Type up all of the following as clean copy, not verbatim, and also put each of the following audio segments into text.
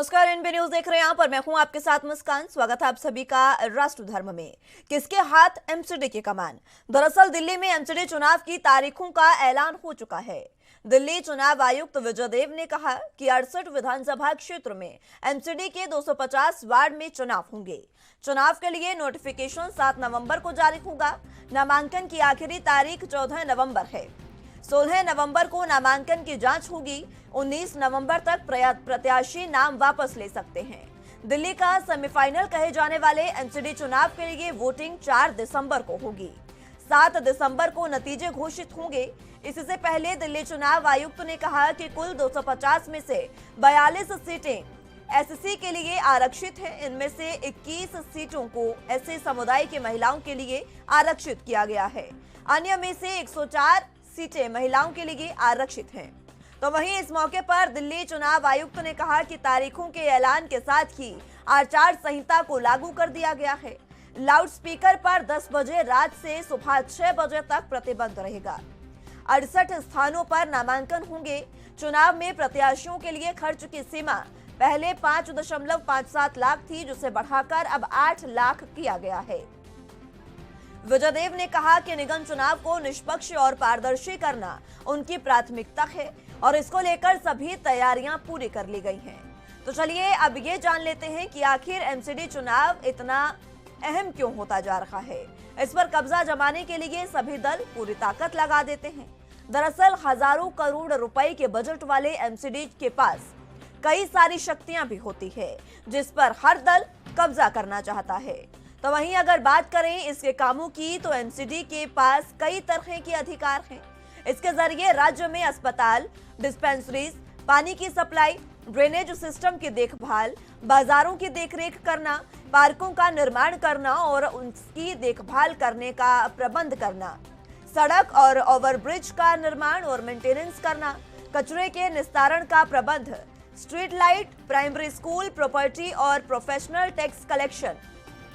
नमस्कार, NB news देख रहे हैं आप और मैं हूं आपके साथ मुस्कान। स्वागत है आप सभी का। राष्ट्र धर्म में किसके हाथ एमसीडी की कमान। दरअसल दिल्ली में एमसीडी चुनाव की तारीखों का ऐलान हो चुका है। दिल्ली चुनाव आयुक्त विजय देव ने कहा कि 68 विधानसभा क्षेत्र में एमसीडी के 250 वार्ड में चुनाव होंगे। चुनाव के लिए नोटिफिकेशन 7 नवंबर को जारी होगा। नामांकन की आखिरी तारीख 14 नवंबर है। 16 नवंबर को नामांकन की जांच होगी। 19 नवंबर तक प्रत्याशी नाम वापस ले सकते हैं। दिल्ली का सेमीफाइनल कहे जाने वाले एमसीडी चुनाव के लिए वोटिंग 4 दिसंबर को होगी। 7 दिसंबर को नतीजे घोषित होंगे। इससे पहले दिल्ली चुनाव आयुक्त ने कहा कि कुल 250 में से 42 सीटें एससी के लिए आरक्षित हैं। इनमें से 21 सीटों को एससी समुदाय की महिलाओं के लिए आरक्षित किया गया है। अन्य में से 104 सीटें महिलाओं के लिए आरक्षित हैं। तो वहीं इस मौके पर दिल्ली चुनाव आयुक्त ने कहा कि तारीखों के ऐलान के साथ ही आचार संहिता को लागू कर दिया गया है। लाउड स्पीकर पर 10 बजे रात से सुबह 6 बजे तक प्रतिबंध रहेगा। 68 स्थानों पर नामांकन होंगे। चुनाव में प्रत्याशियों के लिए खर्च की सीमा पहले 5.57 लाख थी, जिसे बढ़ाकर अब 8 लाख किया गया है। विजय देव ने कहा कि निगम चुनाव को निष्पक्ष और पारदर्शी करना उनकी प्राथमिकता है और इसको लेकर सभी तैयारियां पूरी कर ली गई हैं। तो चलिए अब ये जान लेते हैं कि आखिर एमसीडी चुनाव इतना अहम क्यों होता जा रहा है। इस पर कब्जा जमाने के लिए सभी दल पूरी ताकत लगा देते हैं। दरअसल हजारों करोड़ रुपए के बजट वाले एमसीडी के पास कई सारी शक्तियां भी होती है, जिस पर हर दल कब्जा करना चाहता है। तो वहीं अगर बात करें इसके कामों की, तो एमसीडी के पास कई तरह के अधिकार हैं। इसके जरिए राज्य में अस्पताल, डिस्पेंसरीज, पानी की सप्लाई, ड्रेनेज सिस्टम की देखभाल, बाजारों की देखरेख करना, पार्कों का निर्माण करना और उनकी देखभाल करने का प्रबंध करना, सड़क और ओवरब्रिज का निर्माण और मेंटेनेंस करना, कचरे के निस्तारण का प्रबंध, street light, primary school, property और professional tax collection,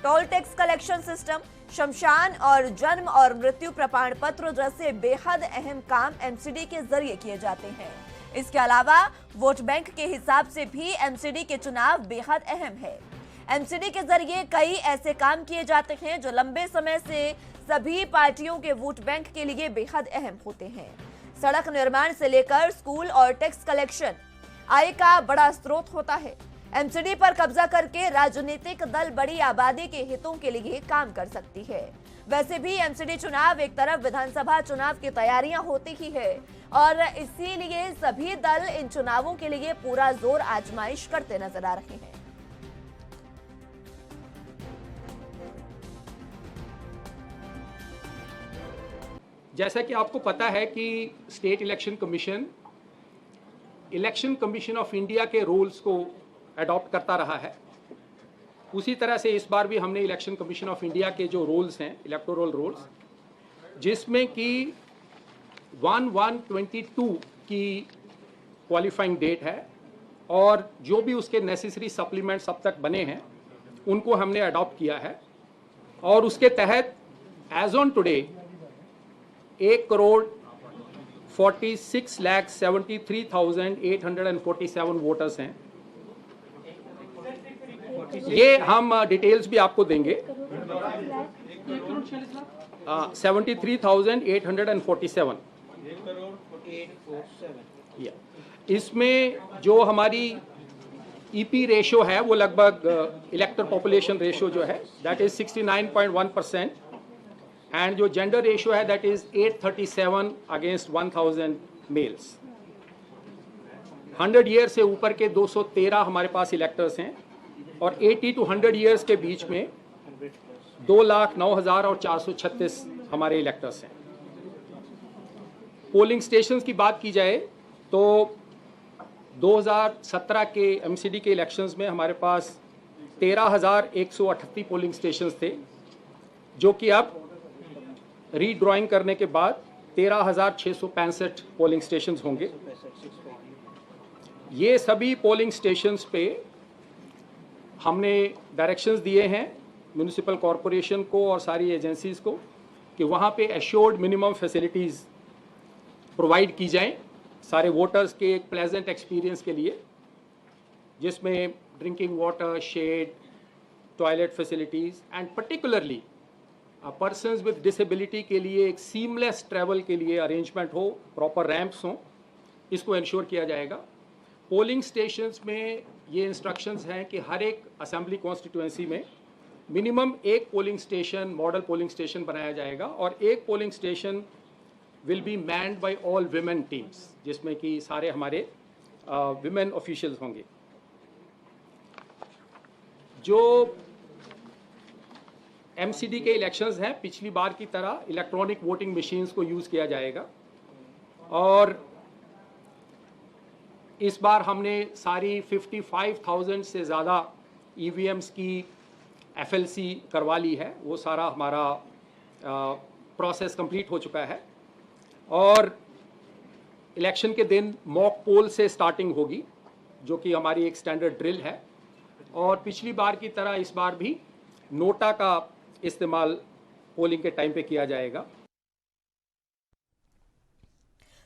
toll tax collection system, शमशान और जन्म और मृत्यु प्रमाण पत्र जैसे बेहद अहम काम एमसीडी के जरिए किए जाते हैं। इसके अलावा वोट बैंक के हिसाब से भी एमसीडी के चुनाव बेहद अहम है। एमसीडी के जरिए कई ऐसे काम किए जाते हैं जो लंबे समय से सभी पार्टियों के वोट बैंक के लिए बेहद अहम होते हैं। सड़क निर्माण से लेकर स्कूल और टैक्स कलेक्शन आय का बड़ा स्रोत होता है। एमसीडी पर कब्जा करके राजनीतिक दल बड़ी आबादी के हितों के लिए काम कर सकती है। वैसे भी एमसीडी चुनाव एक तरफ विधानसभा चुनाव की तैयारियां होती ही है और इसीलिए सभी दल इन चुनावों के लिए पूरा जोर आजमाइश करते नजर आ रहे हैं। जैसा कि आपको पता है कि state election commission of India के रूल्स को अडॉप्ट करता रहा है। उसी तरह से इस बार भी हमने इलेक्शन कमीशन ऑफ इंडिया के जो रूल्स हैं, इलेक्टोरल रूल्स, जिसमें कि 1/1/22 की क्वालिफाइंग डेट है और जो भी उसके नेसेसरी सप्लीमेंट्स अब तक बने हैं उनको हमने अडॉप्ट किया है। और उसके तहत एज ऑन टुडे 1,46,73,847 वोटर्स हैं। ये हम डिटेल्स भी आपको देंगे। 73,847। इसमें जो हमारी ईपी रेशो है वो लगभग इलेक्टर पॉपुलेशन रेशो जो है दैट इज 69.1% एंड जो जेंडर रेशो है that is 837 against 1000 males. 100 year से ऊपर के 213 हमारे पास इलेक्टर्स हैं और 80 to 100 ईयर्स के बीच में 2,09,000 और 436 हमारे इलेक्टर्स हैं। पोलिंग स्टेशंस की बात की जाए तो 2017 के एमसीडी के इलेक्शंस में हमारे पास 13,138 पोलिंग स्टेशंस थे, जो कि अब रीड्राइंग करने के बाद 13,665 पोलिंग स्टेशंस होंगे। ये सभी पोलिंग स्टेशंस पे हमने डायरेक्शंस दिए हैं म्यूनिसिपल कॉरपोरेशन को और सारी एजेंसीज को कि वहाँ पे एश्योर्ड मिनिमम फैसिलिटीज़ प्रोवाइड की जाएं सारे वोटर्स के एक प्लेजेंट एक्सपीरियंस के लिए। जिसमें drinking water, shade, toilet facilities and particularly persons with disability के लिए एक सीमलेस ट्रैवल के लिए अरेंजमेंट हो, प्रॉपर रैंप्स हों, इसको इंश्योर किया जाएगा। पोलिंग स्टेशंस में ये इंस्ट्रक्शंस हैं कि हर एक असेंबली कॉन्स्टिट्यूएंसी में मिनिमम एक polling station, model polling station बनाया जाएगा और एक polling station will be manned by all women teams, जिसमें कि सारे हमारे विमेन ऑफिशियल्स होंगे। जो एमसीडी के इलेक्शंस हैं, पिछली बार की तरह इलेक्ट्रॉनिक वोटिंग मशीन्स को यूज़ किया जाएगा और इस बार हमने सारी 55,000 से ज़्यादा ईवीएम्स की एफएलसी करवा ली है। वो सारा हमारा प्रोसेस कंप्लीट हो चुका है और इलेक्शन के दिन मॉक पोल से स्टार्टिंग होगी, जो कि हमारी एक स्टैंडर्ड ड्रिल है। और पिछली बार की तरह इस बार भी नोटा का इस्तेमाल पोलिंग के टाइम पे किया जाएगा।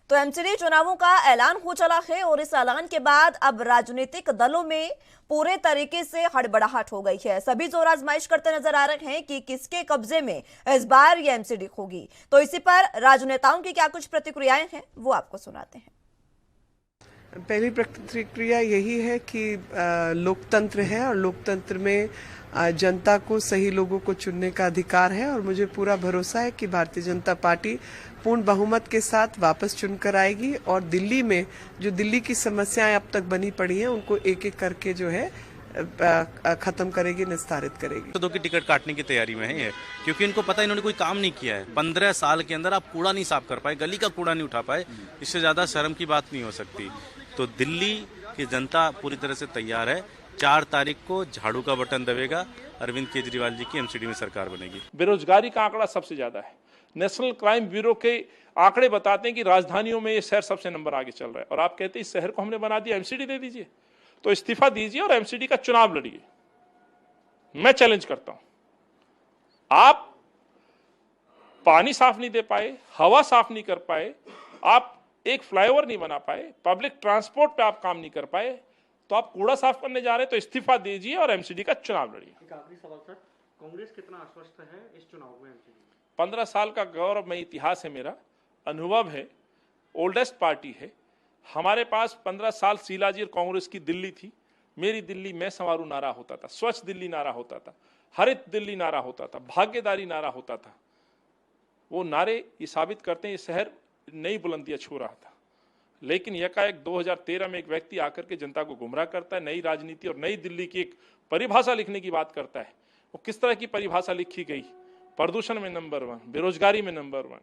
तो एमसीडी चुनावों का ऐलान हो चला है और इस ऐलान के बाद अब राजनीतिक दलों में पूरे तरीके से हड़बड़ाहट हो गई है। सभी जोर आजमाइश करते नजर आ रहे हैं कि किसके कब्जे में इस बार ये एमसीडी होगी। तो इसी पर राजनेताओं की क्या कुछ प्रतिक्रियाएं हैं, वो आपको सुनाते हैं। पहली प्रतिक्रिया यही है कि लोकतंत्र है और लोकतंत्र में जनता को सही लोगों को चुनने का अधिकार है और मुझे पूरा भरोसा है कि भारतीय जनता पार्टी पूर्ण बहुमत के साथ वापस चुनकर आएगी और दिल्ली में जो दिल्ली की समस्याएं अब तक बनी पड़ी हैं उनको एक एक करके जो है खत्म करेगी, निस्तारित करेगी। तो की टिकट काटने की तैयारी में है, क्योंकि इनको पता है इन्होंने कोई काम नहीं किया है। 15 साल के अंदर आप कूड़ा नहीं साफ कर पाए, गली का कूड़ा नहीं उठा पाए, इससे ज्यादा शर्म की बात नहीं हो सकती। तो दिल्ली की जनता पूरी तरह से तैयार है। 4 तारीख को झाड़ू का बटन दबेगा, अरविंद केजरीवाल जी की एमसीडी में सरकार बनेगी। बेरोजगारी का आंकड़ा सबसे ज्यादा है। नेशनल क्राइम ब्यूरो के आंकड़े बताते हैं कि राजधानियों में ये शहर सबसे नंबर आगे चल रहा है और आप कहते हैं इस शहर को हमने बना दिया, एमसीडी दे दीजिए। तो इस्तीफा दीजिए और एमसीडी का चुनाव लड़िए। मैं चैलेंज करता हूं, आप पानी साफ नहीं दे पाए, हवा साफ नहीं कर पाए, आप एक फ्लाईओवर नहीं बना पाए, पब्लिक ट्रांसपोर्ट पे आप काम नहीं कर पाए, तो आप कूड़ा साफ करने जा रहे हैं। तो इस्तीफा दीजिए और एमसीडी का चुनाव लड़िए। एक आखिरी सवाल सर, कांग्रेस कितना आश्वस्त है इस चुनाव में? एमसीडी 15 साल का गौरवमय इतिहास है, मेरा अनुभव है, ओल्डेस्ट पार्टी है। हमारे पास 15 साल शीलाजी और कांग्रेस की दिल्ली थी। मेरी दिल्ली मैं संवारू नारा होता था, स्वच्छ दिल्ली नारा होता था, हरित दिल्ली नारा होता था, भाग्यदारी नारा होता था। वो नारे ये साबित करते हैं ये शहर नई बुलंदियां छू रहा था। लेकिन यकाएक 2013 में एक व्यक्ति आकर के जनता को गुमराह करता है, नई राजनीति और नई दिल्ली की एक परिभाषा लिखने की बात करता है। वो किस तरह की परिभाषा लिखी गई? प्रदूषण में नंबर 1, बेरोजगारी में नंबर 1,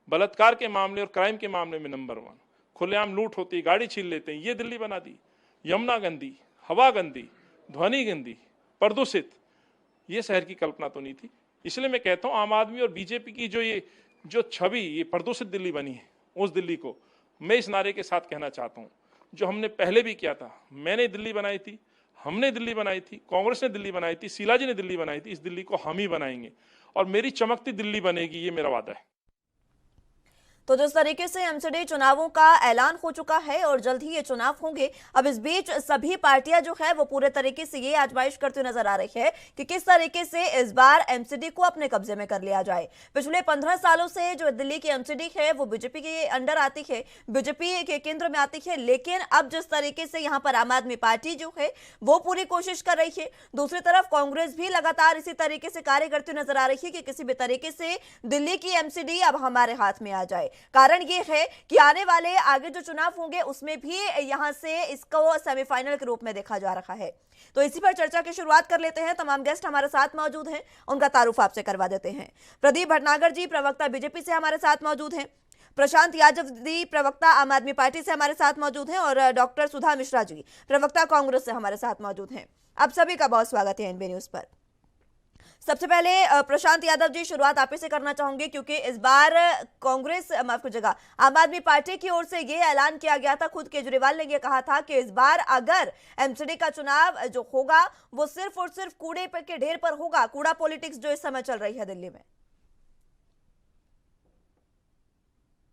बलात्कार के मामले और क्राइम के मामले में नंबर 1, खुलेआम लूट होती, गाड़ी छीन लेते हैं, ये दिल्ली बना दी। यमुना गंदी, हवा गंदी, ध्वनि गंदी, प्रदूषित, ये शहर की कल्पना तो नहीं थी। इसलिए मैं कहता हूं आम आदमी और बीजेपी की जो छवि ये प्रदूषित दिल्ली बनी है, उस दिल्ली को मैं इस नारे के साथ कहना चाहता हूं, जो हमने पहले भी किया था। मैंने दिल्ली बनाई थी, हमने दिल्ली बनाई थी, कांग्रेस ने दिल्ली बनाई थी, शीलाजी ने दिल्ली बनाई थी, इस दिल्ली को हम ही बनाएंगे और मेरी चमकती दिल्ली बनेगी, ये मेरा वादा है। तो जिस तरीके से एमसीडी चुनावों का ऐलान हो चुका है और जल्द ही ये चुनाव होंगे, अब इस बीच सभी पार्टियां जो है वो पूरे तरीके से ये आजमाइश करती नजर आ रही है कि किस तरीके से इस बार एमसीडी को अपने कब्जे में कर लिया जाए। पिछले 15 सालों से जो दिल्ली की एमसीडी है वो बीजेपी के अंडर आती है, बीजेपी के केंद्र में आती है, लेकिन अब जिस तरीके से यहाँ पर आम आदमी पार्टी जो है वो पूरी कोशिश कर रही है, दूसरी तरफ कांग्रेस भी लगातार इसी तरीके से कार्य करती नजर आ रही है कि किसी भी तरीके से दिल्ली की एमसीडी अब हमारे हाथ में आ जाए। कारण ये है कि आने वाले आगे जो चुनाव होंगे उसमें भी यहां से इसको सेमीफाइनल के रूप में देखा जा रहा है। तो इसी पर चर्चा की शुरुआत कर लेते हैं। तमाम गेस्ट हमारे साथ मौजूद हैं, उनका तारुफ आपसे करवा देते हैं। प्रदीप भटनागर जी प्रवक्ता बीजेपी से हमारे साथ मौजूद हैं, प्रशांत यादव जी प्रवक्ता आम आदमी पार्टी से हमारे साथ मौजूद हैं और डॉक्टर सुधा मिश्रा जी प्रवक्ता कांग्रेस से हमारे साथ मौजूद हैं। आप सभी का बहुत स्वागत है एनबी न्यूज पर। सबसे पहले प्रशांत यादव जी शुरुआत आप ही से करना चाहूंगे, क्योंकि इस बार कांग्रेस माफ कीजिएगा आम आदमी पार्टी की ओर से ये ऐलान किया गया था, खुद केजरीवाल ने ये कहा था कि इस बार अगर एमसीडी का चुनाव जो होगा वो सिर्फ और सिर्फ कूड़े के ढेर पर होगा। कूड़ा पॉलिटिक्स जो इस समय चल रही है दिल्ली में।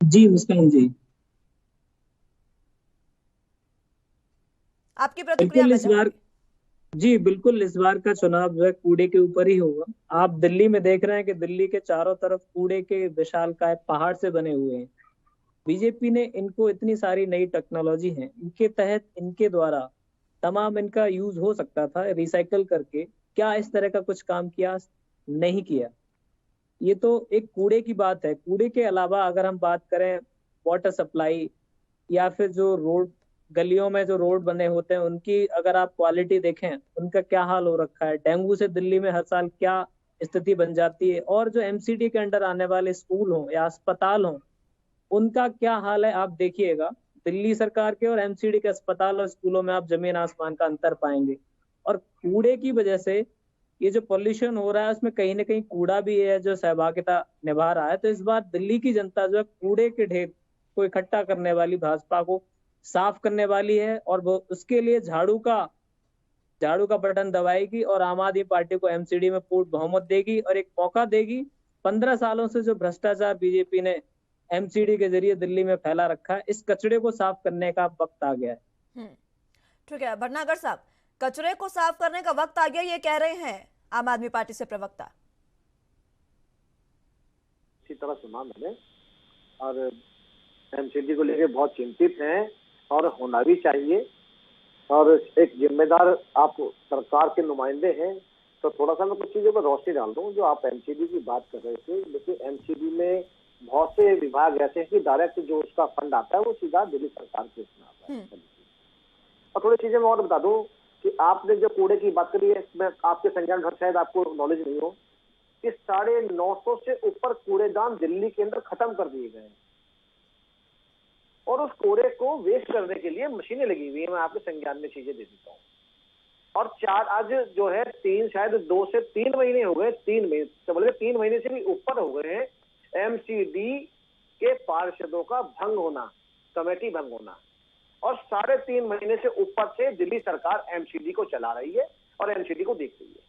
जी मुस्कान जी, आपकी प्रतिक्रिया बिल्कुल इस मैं बार चाहूंगी। जी बिल्कुल इस बार का चुनाव जो है कूड़े के ऊपर ही होगा। आप दिल्ली में देख रहे हैं कि दिल्ली के चारों तरफ कूड़े के विशालकाय पहाड़ से बने हुए हैं। बीजेपी ने इनको इतनी सारी नई टेक्नोलॉजी है, इनके तहत इनके द्वारा तमाम इनका यूज हो सकता था रिसाइकल करके। क्या इस तरह का कुछ काम किया? नहीं किया। ये तो एक कूड़े की बात है। कूड़े के अलावा अगर हम बात करें वाटर सप्लाई या फिर जो रोड, गलियों में जो रोड बने होते हैं उनकी अगर आप क्वालिटी देखें, उनका क्या हाल हो रखा है। डेंगू से दिल्ली में हर साल क्या स्थिति बन जाती है। और जो एमसीडी के अंडर आने वाले स्कूल हों या अस्पताल हों, उनका क्या हाल है आप देखिएगा। दिल्ली सरकार के और एमसीडी के अस्पताल और स्कूलों में आप जमीन आसमान का अंतर पाएंगे। और कूड़े की वजह से ये जो पॉल्यूशन हो रहा है उसमें कहीं ना कहीं कूड़ा भी है जो सहभागिता निभा रहा है। तो इस बार दिल्ली की जनता जो है कूड़े के ढेर को इकट्ठा करने वाली, भाजपा को साफ करने वाली है और वो उसके लिए झाड़ू का बटन दबाएगी और आम आदमी पार्टी को एमसीडी में पूर्ण बहुमत देगी और एक मौका देगी। 15 सालों से जो भ्रष्टाचार बीजेपी ने एमसीडी के जरिए दिल्ली में फैला रखा है, इस कचरे को साफ करने का वक्त आ गया है। ठीक है भटनागर साहब, कचरे को साफ करने का वक्त आ गया, ये कह रहे हैं आम आदमी पार्टी से प्रवक्ता। इसी तरह सुना मैंने, और एमसीडी को लेकर बहुत चिंतित हैं और होना भी चाहिए। और एक जिम्मेदार आप सरकार के नुमाइंदे हैं, तो थोड़ा सा मैं कुछ चीजों पर रोशनी डाल दूं। जो आप एमसीडी की बात कर रहे थे, लेकिन एमसीडी में बहुत से विभाग ऐसे हैं कि डायरेक्ट जो उसका फंड आता है वो सीधा दिल्ली सरकार के उसमें आता है। और थोड़ी चीजें मैं और बता दूं कि आपने जो कूड़े की बात करी है, मैं आपके संज्ञान भर शायद आपको नॉलेज नहीं हो कि 950 से ऊपर कूड़ेदान दिल्ली के अंदर खत्म कर दिए गए हैं और उस कूड़े को वेस्ट करने के लिए मशीनें लगी हुई है। मैं आपके संज्ञान में चीजें दे देता हूँ। और आज जो है शायद 2 से 3 महीने हो गए, 3 महीने तो बोले 3 महीने से भी ऊपर हो गए हैं एमसीडी के पार्षदों का भंग होना, कमेटी भंग होना। और 3.5 महीने से ऊपर से दिल्ली सरकार एमसीडी को चला रही है और एमसीडी को देख रही है।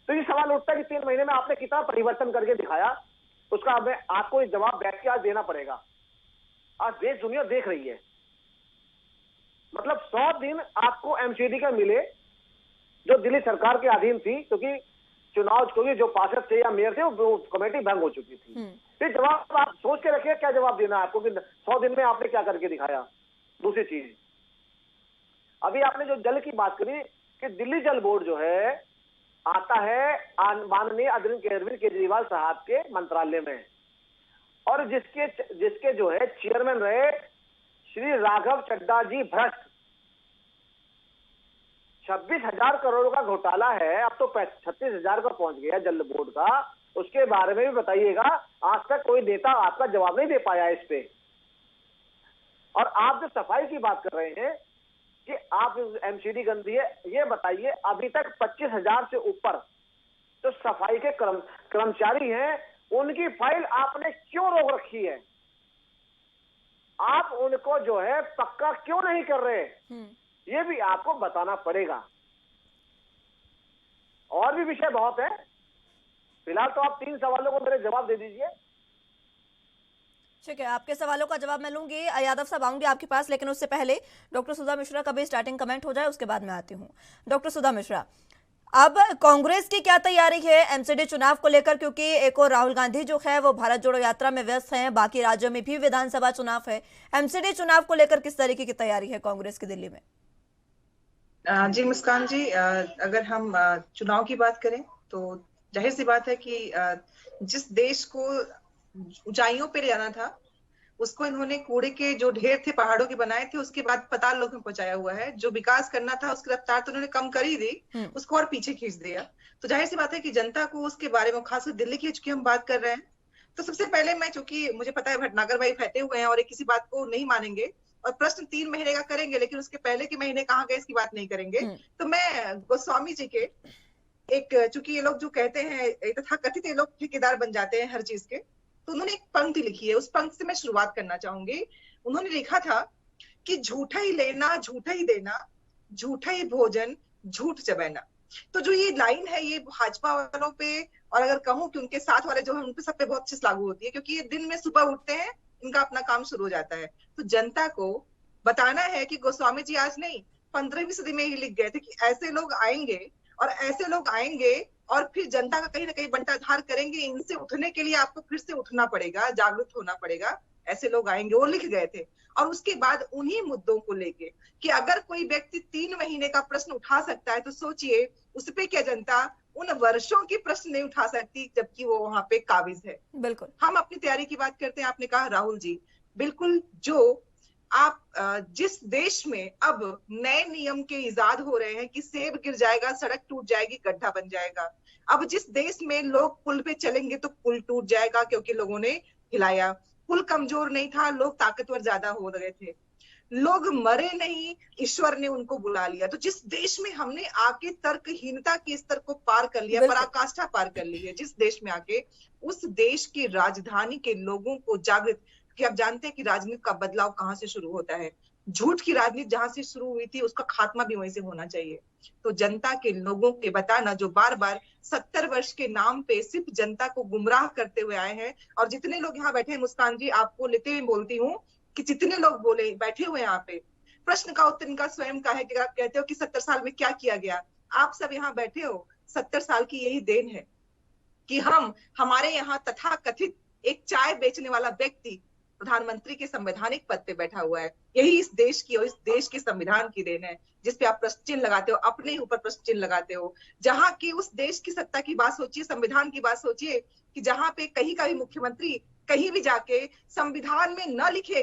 तो ये सवाल उठता है कि 3 महीने में आपने कितना परिवर्तन करके दिखाया, उसका हमें आपको एक जवाब बैठ के आज देना पड़ेगा। आज देश दुनिया देख रही है। मतलब 100 दिन आपको एमसीडी का मिले जो दिल्ली सरकार के अधीन थी, क्योंकि चुनाव को जो पार्षद थे या मेयर थे वो कमेटी भंग हो चुकी थी। फिर जवाब आप सोच के रखिए, क्या जवाब देना है आपको कि 100 दिन में आपने क्या करके दिखाया। दूसरी चीज, अभी आपने जो जल की बात करी कि दिल्ली जल बोर्ड जो है आता है माननीय अरविंद केजरीवाल साहब के मंत्रालय में, और जिसके जो है चेयरमैन रहे श्री राघव चड्डा जी भ्रष्ट। 26,000 करोड़ का घोटाला है, अब तो 36,000 का पहुंच गया जल बोर्ड का। उसके बारे में भी बताइएगा। आज तक कोई नेता आपका जवाब नहीं दे पाया इस पे। और आप जो सफाई की बात कर रहे हैं कि आप एमसीडी गंदी है, ये बताइए अभी तक 25,000 से ऊपर जो सफाई के कर्मचारी हैं उनकी फाइल आपने क्यों रोक रखी है? आप उनको जो है पक्का क्यों नहीं कर रहे? ये भी आपको बताना पड़ेगा। और भी विषय बहुत है। फिलहाल तो आप 3 सवालों को मेरे जवाब दे दीजिए। ठीक है, आपके सवालों का जवाब मैं लूंगी। यादव साहब आऊंगी आपके पास, लेकिन उससे पहले डॉक्टर सुधा मिश्रा का भी स्टार्टिंग कमेंट हो जाए, उसके बाद मैं आती हूँ। डॉक्टर सुधा मिश्रा, अब कांग्रेस की क्या तैयारी है एमसीडी चुनाव को लेकर? क्योंकि एक और राहुल गांधी जो है वो भारत जोड़ो यात्रा में व्यस्त हैं, बाकी राज्यों में भी विधानसभा चुनाव है। एमसीडी चुनाव को लेकर किस तरीके की तैयारी है कांग्रेस की दिल्ली में? जी मुस्कान जी, अगर हम चुनाव की बात करें तो जाहिर सी बात है कि जिस देश को ऊंचाइयों पे ले जाना था उसको इन्होंने कूड़े के जो ढेर थे पहाड़ों के बनाए थे, उसके बाद पताल लोक में पहुंचाया हुआ है। जो विकास करना था उसकी रफ्तार तो उन्होंने कम कर ही दी, उसको और पीछे खींच दिया। तो जाहिर सी बात है कि जनता को उसके बारे में, खासकर दिल्ली की चूंकि हम बात कर रहे हैं, तो सबसे पहले मैं, चूंकि मुझे पता है भटनागर भाई फैटे हुए हैं और एक किसी बात को नहीं मानेंगे और प्रश्न 3 महीने का करेंगे, लेकिन उसके पहले के महीने कहाँ गए इसकी बात नहीं करेंगे। तो मैं गोस्वामी जी के चूंकि ये लोग जो कहते हैं तथा कथित ये लोग ठेकेदार बन जाते हैं हर चीज के, तो उन्होंने एक पंक्ति लिखी है, उस पंक्ति से मैं शुरुआत करना चाहूंगी। उन्होंने लिखा था कि झूठा ही लेना, झूठा ही देना, झूठा ही भोजन, झूठ चबैना। तो जो ये लाइन है ये भाजपा वालों पे, और अगर कहूं कि उनके साथ वाले जो है उन पे सब पे बहुत अच्छे से लागू होती है, क्योंकि ये दिन में सुबह उठते हैं, इनका अपना काम शुरू हो जाता है। तो जनता को बताना है कि गोस्वामी जी आज नहीं, 15वीं सदी में ही लिख गए थे कि ऐसे लोग आएंगे और ऐसे लोग आएंगे और फिर जनता का कहीं ना कहीं बंटाधार करेंगे। इनसे उठने के लिए आपको फिर से उठना पड़ेगा, जागरूक होना पड़ेगा। ऐसे लोग आएंगे, वो लिख गए थे। और उसके बाद उन्हीं मुद्दों को लेके कि अगर कोई व्यक्ति 3 महीने का प्रश्न उठा सकता है तो सोचिए उस पे क्या जनता उन वर्षों की प्रश्न नहीं उठा सकती, जबकि वो वहां पे काबिज है। बिल्कुल। हम अपनी तैयारी की बात करते हैं, आपने कहा राहुल जी, बिल्कुल। जो आप जिस देश में अब नए नियम के इजाद हो रहे हैं कि सेब गिर जाएगा, सड़क टूट जाएगी, गड्ढा बन जाएगा। अब जिस देश में लोग पुल पे चलेंगे तो पुल टूट जाएगा क्योंकि लोगों ने हिलाया। पुल कमजोर नहीं था, लोग ताकतवर ज्यादा हो रहे थे। लोग मरे नहीं, ईश्वर ने उनको बुला लिया। तो जिस देश में हमने आके तर्कहीनता के स्तर को पार कर लिया, पराकाष्ठा पार कर ली है, जिस देश में आके उस देश की राजधानी के लोगों को जागृत, कि आप जानते हैं कि राजनीति का बदलाव कहाँ से शुरू होता है। झूठ की राजनीति जहां से शुरू हुई थी उसका खात्मा भी वहीं से होना चाहिए। तो जनता के लोगों के बताना जो बार बार 70 वर्ष के नाम पे सिर्फ जनता को गुमराह करते हुए आए हैं। और जितने लोग यहाँ बैठे हैं, मुस्कान जी आपको लेते हुए बोलती हूँ कि जितने लोग बोले बैठे हुए यहाँ पे, प्रश्न का उत्तर इनका स्वयं का है कि आप कहते हो कि 70 साल में क्या किया गया। आप सब यहाँ बैठे हो, 70 साल की यही देन है कि हमारे यहाँ तथा कथित एक चाय बेचने वाला व्यक्ति प्रधानमंत्री के संवैधानिक पद पे बैठा हुआ है। यही इस देश की और इस देश के संविधान की देन है, जिसपे आप प्रश्न चिन्ह लगाते हो, अपने ऊपर प्रश्न चिन्ह लगाते हो। जहां की उस देश की सत्ता की बात सोचिए, संविधान की बात सोचिए कि जहां पे कहीं का भी मुख्यमंत्री कहीं भी जाके संविधान में न लिखे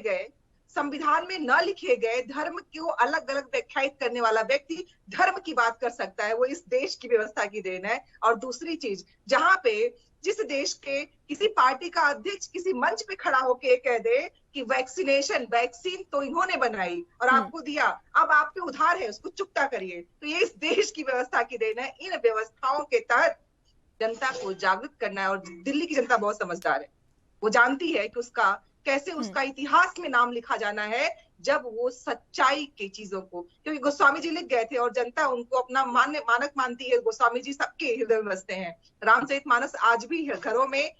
गए धर्म को अलग अलग व्याख्यायित करने वाला व्यक्ति धर्म की बात कर सकता है। वो इस देश की व्यवस्था की देन है। और दूसरी चीज, जहां पे जिस देश के किसी पार्टी का अध्यक्ष किसी मंच पे खड़ा होके कह दे कि वैक्सीन तो इन्होंने बनाई और आपको दिया, अब आप पे उधार है, उसको चुकता करिए। तो ये इस देश की व्यवस्था की देन है। इन व्यवस्थाओं के तहत जनता को जागरूक करना है। और दिल्ली की जनता बहुत समझदार है, वो जानती है कि उसका इतिहास में नाम लिखा जाना है जब वो सच्चाई की चीजों को, क्योंकि गोस्वामी जी लिख गए थे और जनता उनको अपना मानक मानती है। गोस्वामी जी सबके हृदय में बसते हैं। रामचरितमानस आज भी घरों में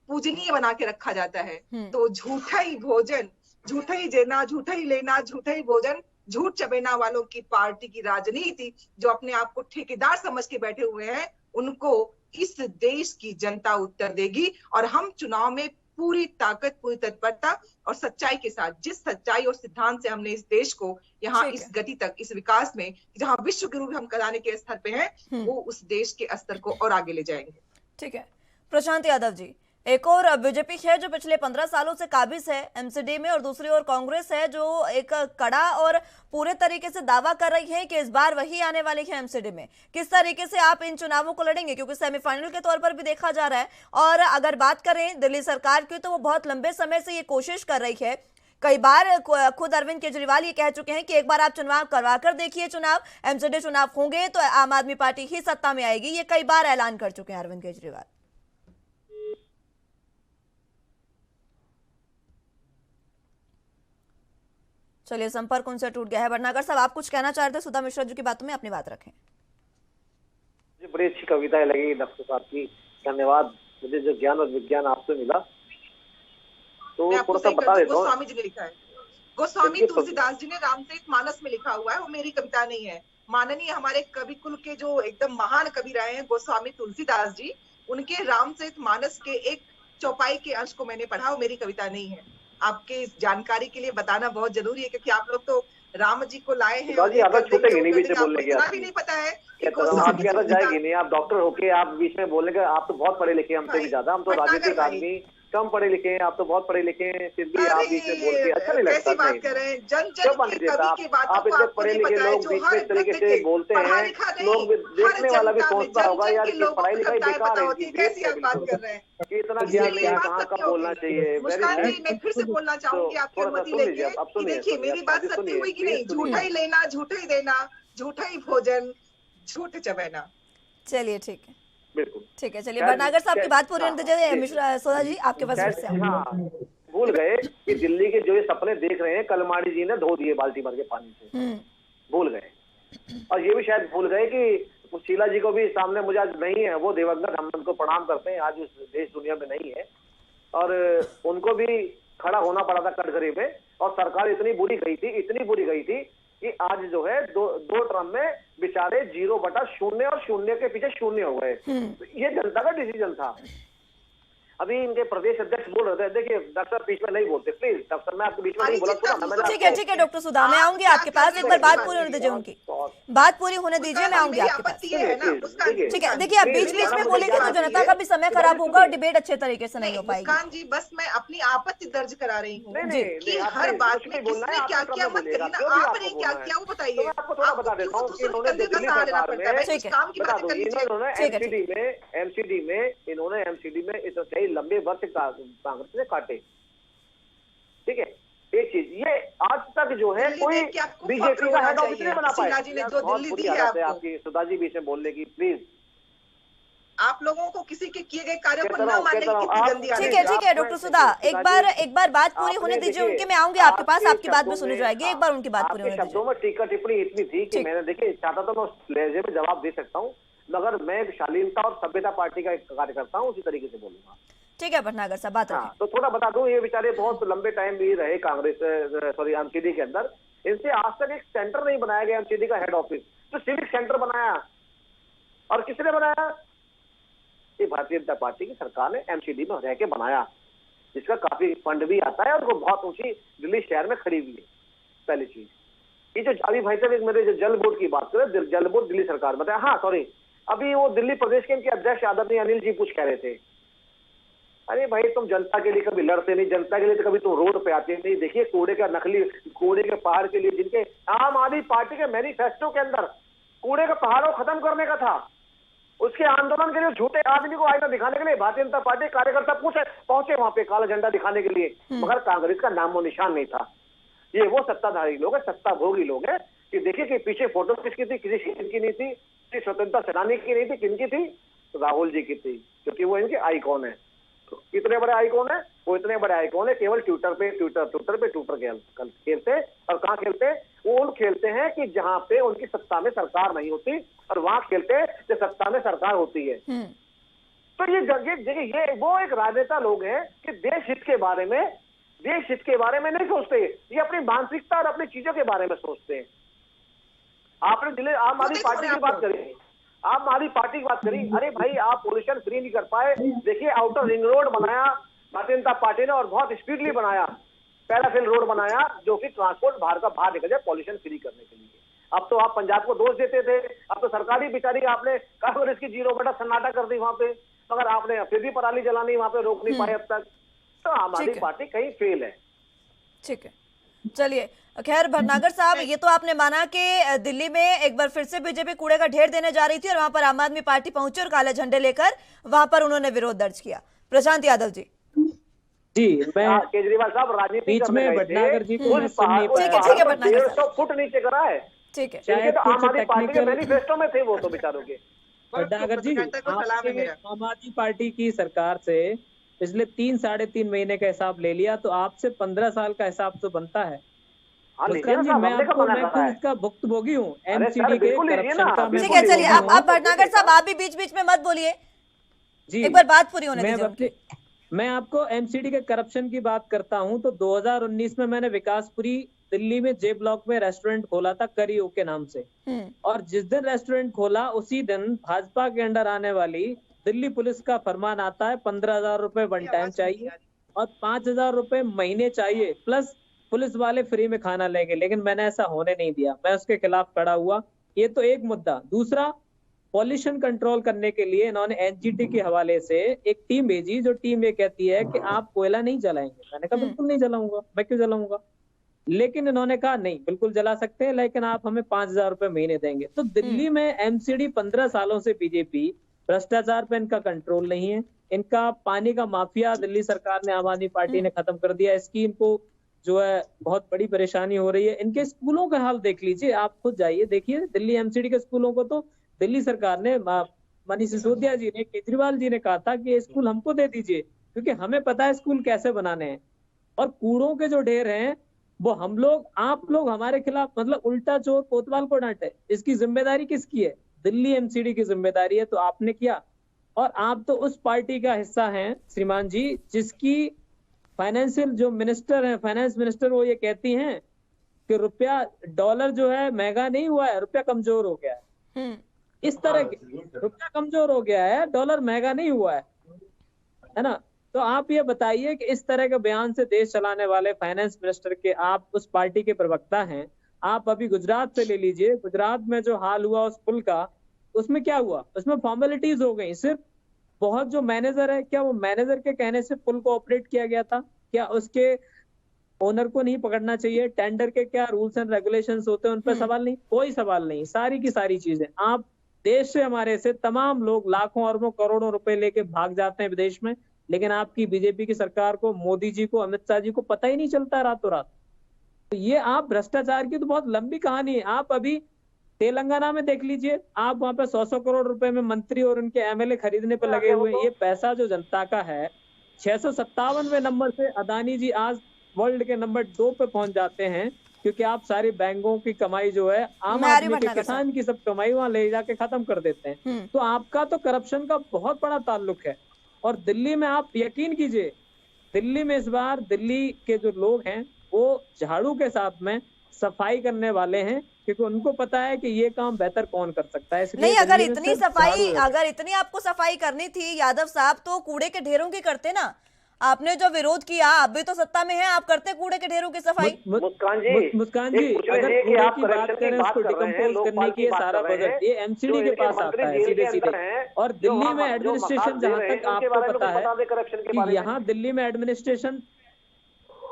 पूजनीय बना के रखा जाता है। तो झूठा ही भोजन, झूठा ही देना, झूठा ही लेना, झूठा ही भोजन, झूठ चबेना वालों की पार्टी की राजनीति जो अपने आप को ठेकेदार समझ के बैठे हुए हैं, उनको इस देश की जनता उत्तर देगी। और हम चुनाव में पूरी ताकत, पूरी तत्परता और सच्चाई के साथ, जिस सच्चाई और सिद्धांत से हमने इस देश को यहाँ इस गति तक, इस विकास में जहाँ विश्व गुरु हम कराने के स्तर पे हैं, वो उस देश के स्तर को और आगे ले जाएंगे। ठीक है प्रशांत यादव जी, एक और बीजेपी है जो पिछले 15 सालों से काबिज है एमसीडी में, और दूसरी ओर कांग्रेस है जो एक कड़ा और पूरे तरीके से दावा कर रही है कि इस बार वही आने वाली है एमसीडी में। किस तरीके से आप इन चुनावों को लड़ेंगे, क्योंकि सेमीफाइनल के तौर पर भी देखा जा रहा है। और अगर बात करें दिल्ली सरकार की, तो वो बहुत लंबे समय से ये कोशिश कर रही है। कई बार खुद अरविंद केजरीवाल ये कह चुके हैं कि एक बार आप चुनाव करवा कर देखिए, एमसीडी चुनाव होंगे तो आम आदमी पार्टी ही सत्ता में आएगी। ये कई बार ऐलान कर चुके हैं अरविंद केजरीवाल। चलिए संपर्क उनसे टूट गया है। भटनागर साहब, आप कुछ कहना चाह रहे थे सुधा मिश्रा जी की बातों में, अपनी बात रखें। मुझे बड़ी अच्छी कविताएं लगी डॉक्टर साहब की, धन्यवाद। मुझे जो ज्ञान और विज्ञान आपसे मिला तो थोड़ा सा बता देता हूँ। गोस्वामी जी ने लिखा है, गोस्वामी तुलसीदास जी ने रामचरितमानस में लिखा हुआ है, वो मेरी कविता नहीं है। माननीय हमारे कवि कुल के जो एकदम महान कवि रहे हैं गोस्वामी तुलसीदास जी, उनके रामचरितमानस के एक चौपाई के अंश को मैंने पढ़ा, वो मेरी कविता नहीं है। आपके इस जानकारी के लिए बताना बहुत जरूरी है, क्योंकि आप लोग तो राम जी को लाए हैं। छूटेगी नहीं बीच में बोलने की, इतना भी नहीं पता है आपकी आदत जाएगी नहीं। आप डॉक्टर होके आप बीच में बोलने का, आप तो बहुत पढ़े लिखे हमसे भी ज्यादा, हम तो राजनीतिक आदमी कम पढ़े लिखे हैं, आप तो बहुत पढ़े लिखे हैं, फिर भी आप बीच में बोल के अच्छा नहीं लगता। बात कर रहे हैं जन जन की कवि की बात, आप इतने पढ़े लिखे लोग बीच में इस तरीके से बोलते हैं, लोग देखने वाला भी सोचता होगा यार कि पढ़ाई लिखाई बेकार है। कैसी आप बात कर रहे हैं, इतना ज्ञान कहाँ का बोलना चाहिए। मैं फिर से बोलना चाहूंगी आपकी अनुमति लेके। देखिए मेरी बात सत्य हुई कि नहीं, झूठा ही लेना, झूठा ही देना, झूठा ही भोजन, झूठ चबेना। चलिए ठीक है, बिल्कुल ठीक है। चलिए भटनागर साहब की बात पूरी होने दीजिए। मिश्रा सोधा जी आपके पास फिर से भूल गए कि दिल्ली के जो ये सपने देख रहे हैं कलमाड़ी जी ने धो दिए बाल्टी भर के पानी से, भूल गए। और ये भी शायद भूल गए कि शीला जी को भी सामने मुझे आज नहीं है, वो दिवंगत, हम उनको प्रणाम करते हैं, आज उस देश दुनिया में नहीं है, और उनको भी खड़ा होना पड़ा था कटघरे में। और सरकार इतनी बुरी गई थी कि आज जो है दो टर्म में बेचारे 0/0 और 0 के पीछे 0 हो गए। ये जनता का डिसीजन था। अभी इनके प्रदेश अध्यक्ष बोल रहे थे, देखिए डॉक्टर बीच में नहीं बोलते, प्लीज डॉक्टर, मैं आपके बीच में नहीं बोला। ठीक है डॉक्टर सुधा, मैं आऊंगी आपके पास, एक बार बात पूरी होने दीजिए, उनकी बात पूरी होने दीजिए, मैं आऊंगी आपके पास। ठीक है, देखिए आप बीच बीच में बोलेंगे तो जनता का भी समय खराब होगा और डिबेट अच्छे तरीके से नहीं हो पाएगी। मुस्कान जी, बस मैं अपनी आपत्ति दर्ज करा रही हूँ कि हर बात में किसने क्या किया मत करिए ना, आपने क्या किया वो बताइए। आपको थोड़ा बता देता हूँ, इन्होंने दिल्ली सरकार में काम की बात करनी चाहिए। एमसीडी में इन्होंने कई लंबे वर्ष कांग्रेस ने काटे। ठीक है, एक चीज ये आज तक जो है कोई बीजेपी का हेड ऑफिस नहीं बना पाया। बहुत बुरी आदत है आपकी सुधा जी बीच में बोलने की, प्लीज। आप लोगों को किसी के किए गए कार्यों को न मानने की कितनी गंदी आदत है। ठीक है डॉक्टर सुधा, एक बार बात पूरी होने दीजिए उनके, मैं आऊंगी आपके पास, आपकी बात भी सुनी जाएगी, एक बार उनकी बात पूरी होने दीजिए। शब्दों में टीका टिप्पणी इतनी थी कि मैंने देखिए चाहता तो मैं लहजे में जवाब दे सकता हूँ, मगर मैं शालीनता और सभ्यता पार्टी का एक कार्यकर्ता हूँ, उसी तरीके से बोलूंगा। ठीक है भटनागर साहब, बात रखें। तो थोड़ा बता दूं, ये बेचारे बहुत लंबे टाइम भी रहे कांग्रेस एमसीडी के अंदर। इनसे आज तक एक सेंटर नहीं बनाया गया एमसीडी का हेड ऑफिस, तो सिविक सेंटर बनाया। और किसने बनाया? ये भारतीय जनता पार्टी की सरकार ने एमसीडी में रह के बनाया, जिसका काफी फंड भी आता है और वो बहुत ऊंची दिल्ली शहर में खड़ी हुई है। पहली चीज ये जो अभी भाई साहब मेरे जो जल बोर्ड की बात करें, जल बोर्ड दिल्ली सरकार बताया, हाँ सॉरी, अभी वो दिल्ली प्रदेश के इनके अध्यक्ष आदरणीय अनिल जी कुछ कह रहे थे, अरे भाई तुम जनता के लिए कभी लड़ते नहीं, जनता के लिए तो कभी तुम रोड पे आते नहीं। देखिए कूड़े के पहाड़ के लिए, जिनके आम आदमी पार्टी के मैनिफेस्टो के अंदर कूड़े के पहाड़ों खत्म करने का था, उसके आंदोलन के लिए झूठे आदमी को आईना दिखाने के लिए भारतीय जनता पार्टी कार्यकर्ता पहुंचे वहां पे काला झंडा दिखाने के लिए, मगर कांग्रेस का नामो निशान नहीं था। ये वो सत्ताधारी लोग है, सत्ता भोगी लोग है कि देखिए कि पीछे फोटो किसकी थी, किसी शहीद की नहीं थी, किसी स्वतंत्रता सेनानी की नहीं थी, किनकी थी? तो राहुल जी की थी, क्योंकि वो इनके आइकॉन है। तो इतने बड़े आइकॉन है, वो इतने बड़े आइकॉन है, केवल ट्विटर पे खेलते हैं। और कहाँ खेलते हैं? वो खेलते हैं कि जहाँ पे उनकी सत्ता में सरकार नहीं होती, और वहां खेलते हैं जो सत्ता में सरकार होती है। तो ये वो एक राजनेता लोग हैं कि देश हित के बारे में नहीं सोचते, ये अपनी मानसिकता और अपनी चीजों के बारे में सोचते हैं। आपने आम आदमी पार्टी की बात करी, आम आदमी पार्टी की बात करी, अरे भाई आप पोल्यूशन फ्री नहीं कर पाए। देखिए आउटर रिंग रोड बनाया भारतीय जनता पार्टी ने, और बहुत स्पीडली बनाया। पैराफिल रोड बनाया जो कि ट्रांसपोर्ट बाहर निकल जाए पॉल्यूशन फ्री करने के लिए। अब तो आप पंजाब को दोष देते थे, अब तो सरकारी बिचारी आपने कांग्रेस की 0 सन्नाटा कर दी वहां पे, मगर आपने फिर भी पराली जलानी वहां पे रोक नहीं पाए अब तक। तो आम आदमी पार्टी कहीं फेल है। ठीक है, चलिए खैर भटनागर साहब, ये तो आपने माना कि दिल्ली में एक बार फिर से बीजेपी कूड़े का ढेर देने जा रही थी और वहां पर आम आदमी पार्टी पहुंची और काले झंडे लेकर वहां पर उन्होंने विरोध दर्ज किया। प्रशांत यादव जी। मैं केजरीवाल साहब राजनीति बीच में भटनागर जी को ठीक है भटनागर 150 फुट नीचे करा है। ठीक है, शायद तो आम आदमी पार्टी के मैनिफेस्टो में थे वो तो बेचारों के। भटनागर जी, आम आदमी पार्टी की सरकार से पिछले 3-3.5 महीने का हिसाब ले लिया तो आपसे 15 साल का हिसाब तो बनता है। मैं इसका भुक्तभोगी हूँ एमसीडी के करप्शन का। ठीक है, चलिए आप भटनागर साहब आप भी बीच बीच में मत बोलिए जी, एक बार बात पूरी होने दीजिए। मैं आपको एमसीडी के करप्शन की बात करता हूं तो 2019 में मैंने विकासपुरी दिल्ली में जे ब्लॉक में रेस्टोरेंट खोला था करी के नाम से, और जिस दिन रेस्टोरेंट खोला उसी दिन भाजपा के अंडर आने वाली दिल्ली पुलिस का फरमान आता है 15,000 रुपए वन टाइम चाहिए और 5,000 रुपए महीने चाहिए, प्लस पुलिस वाले फ्री में खाना लेंगे। लेकिन मैंने ऐसा होने नहीं दिया, मैं उसके खिलाफ खड़ा हुआ। ये तो एक मुद्दा। दूसरा, पॉल्यूशन कंट्रोल करने के लिए इन्होंने एनजीटी के हवाले से एक टीम भेजी, जो टीम ये कहती है कि आप कोयला नहीं जलाएंगे। मैंने कहा बिल्कुल नहीं जलाऊंगा, मैं क्यों जलाऊंगा। लेकिन इन्होंने कहा नहीं बिल्कुल जला सकते हैं, लेकिन आप हमें 5,000 रुपए महीने देंगे। तो दिल्ली में एमसीडी 15 सालों से बीजेपी, भ्रष्टाचार पे इनका कंट्रोल नहीं है, इनका पानी का माफिया दिल्ली सरकार ने, आम आदमी पार्टी ने खत्म कर दिया। इसकी इनको जो है बहुत बड़ी परेशानी हो रही है। इनके स्कूलों का हाल देख लीजिए, आप खुद जाइए देखिए दिल्ली एमसीडी के स्कूलों को। तो दिल्ली सरकार ने, मनीष सिसोदिया जी ने, केजरीवाल जी ने कहा था कि स्कूल हमको दे दीजिए क्योंकि हमें पता है स्कूल कैसे बनाने हैं। और कूड़ों के जो ढेर हैं वो हम लोग, आप लोग हमारे खिलाफ मतलब उल्टा चोर कोतवाल को डांटे। इसकी जिम्मेदारी किसकी है? दिल्ली एमसीडी की जिम्मेदारी है, तो आपने किया। और आप तो उस पार्टी का हिस्सा हैं श्रीमान जी जिसकी फाइनेंशियल जो मिनिस्टर हैं, फाइनेंस मिनिस्टर, वो ये कहती हैं कि रुपया, डॉलर जो है महंगा नहीं हुआ है, रुपया कमजोर हो गया है। इस तरह के रुपया कमजोर हो गया है, डॉलर महंगा नहीं हुआ है ना। तो आप ये बताइए कि इस तरह के बयान से देश चलाने वाले फाइनेंस मिनिस्टर के, आप उस पार्टी के प्रवक्ता हैं, आप अभी गुजरात से ले लीजिए, गुजरात में जो हाल हुआ उस पुल का, उसमें क्या हुआ, उसमें फॉर्मेलिटीज हो गई। सिर्फ बहुत जो मैनेजर है, क्या वो मैनेजर के कहने से पुल को ऑपरेट किया गया था? क्या उसके ओनर को नहीं पकड़ना चाहिए? टेंडर के क्या रूल्स एंड रेगुलेशंस होते हैं, उन पर सवाल नहीं? कोई सवाल नहीं। सारी की सारी चीजें, आप देश से, हमारे से तमाम लोग लाखों अरबों करोड़ों रुपए लेके भाग जाते हैं विदेश में, लेकिन आपकी बीजेपी की सरकार को, मोदी जी को, अमित शाह जी को पता ही नहीं चलता रातों रात। तो ये आप भ्रष्टाचार की तो बहुत लंबी कहानी है। आप अभी तेलंगाना में देख लीजिए, आप वहां पे 100 करोड़ रुपए में मंत्री और उनके एमएलए खरीदने पर लगे हुए। ये पैसा जो जनता का है, 657वें नंबर से अदानी जी आज वर्ल्ड के नंबर 2 पे पहुंच जाते हैं, क्योंकि आप सारी बैंकों की कमाई जो है, आम आदमी के, किसान की सब कमाई वहां ले जाके खत्म कर देते हैं। तो आपका तो करप्शन का बहुत बड़ा ताल्लुक है। और दिल्ली में आप यकीन कीजिए, दिल्ली में इस बार दिल्ली के जो लोग हैं वो झाड़ू के साथ में सफाई करने वाले हैं, क्योंकि उनको पता है कि ये काम बेहतर कौन कर सकता है। नहीं, अगर इतनी आपको सफाई करनी थी यादव साहब, तो कूड़े के ढेरों की करते ना। आपने जो विरोध किया, आप भी तो सत्ता में हैं, आप करते कूड़े के ढेरों की सफाई। मुस्कान जी, अगर कूड़े की बात करें, उसको डिकम्पोज करने की सारा बजट ये एमसीडी के पास आता है सीधे। और दिल्ली में एडमिनिस्ट्रेशन, जहां तक आपको पता है कि यहाँ दिल्ली में एडमिनिस्ट्रेशन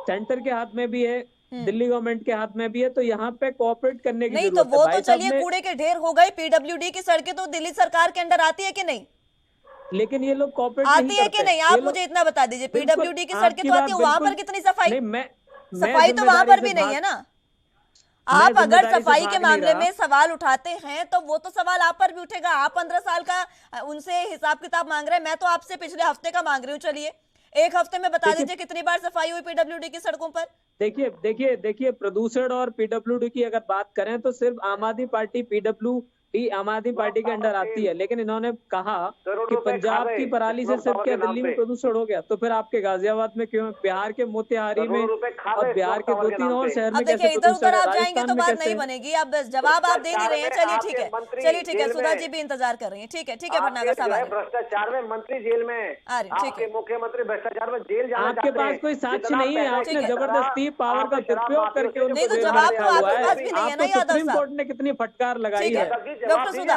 सेंटर के हाथ में भी है, दिल्ली गवर्नमेंट के हाथ में भी है, तो यहाँ पे कोऑपरेट करने की नहीं, तो वो तो चलिए कूड़े के ढेर हो गए, पीडब्ल्यूडी की सड़कें तो दिल्ली सरकार के अंडर आती है कि नहीं? लेकिन ये लोग कोऑपरेट आती है कि नहीं, आप मुझे इतना बता दीजिए। पीडब्ल्यूडी की सड़कें तो आती है, वहां पर कितनी सफाई? सफाई तो वहां पर भी नहीं है ना। आप अगर सफाई के मामले में सवाल उठाते हैं तो वो तो सवाल आप पर भी उठेगा। आप 15 साल का उनसे हिसाब किताब मांग रहे हैं, मैं तो आपसे पिछले हफ्ते का मांग रही हूँ। चलिए, एक हफ्ते में बता दीजिए कितनी बार सफाई हुई पीडब्ल्यूडी की सड़कों पर। देखिए प्रदूषण और पीडब्ल्यूडी की अगर बात करें तो सिर्फ आम आदमी पार्टी पीडब्ल्यूडी आम आदमी पार्टी के अंडर आती है, लेकिन इन्होंने कहा कि पंजाब की पराली से सिर्फ क्या दिल्ली में प्रदूषण हो गया, तो फिर आपके गाजियाबाद में क्यों, बिहार के मोतिहारी में और बिहार के 2-3 और शहर में कैसे इधर उधर आप जाएंगे तो बात नहीं बनेगी। अब जवाब आप दे नहीं रहे हैं। चलिए ठीक है, सुधा जी भी इंतजार कर रही है। ठीक है भटनागर साहब, भ्रष्टाचार में मंत्री जेल में, आपके मुख्यमंत्री भ्रष्टाचार में जेल जाना चाहते हैं। आपके पास कोई साक्ष्य नहीं है, आपने जबरदस्ती पावर का दुरुपयोग करके नहीं, तो जवाब तो आपके पास भी नहीं है ना यादव सुप्रीम कोर्ट ने कितनी फटकार लगाई है। डॉक्टर सुधा,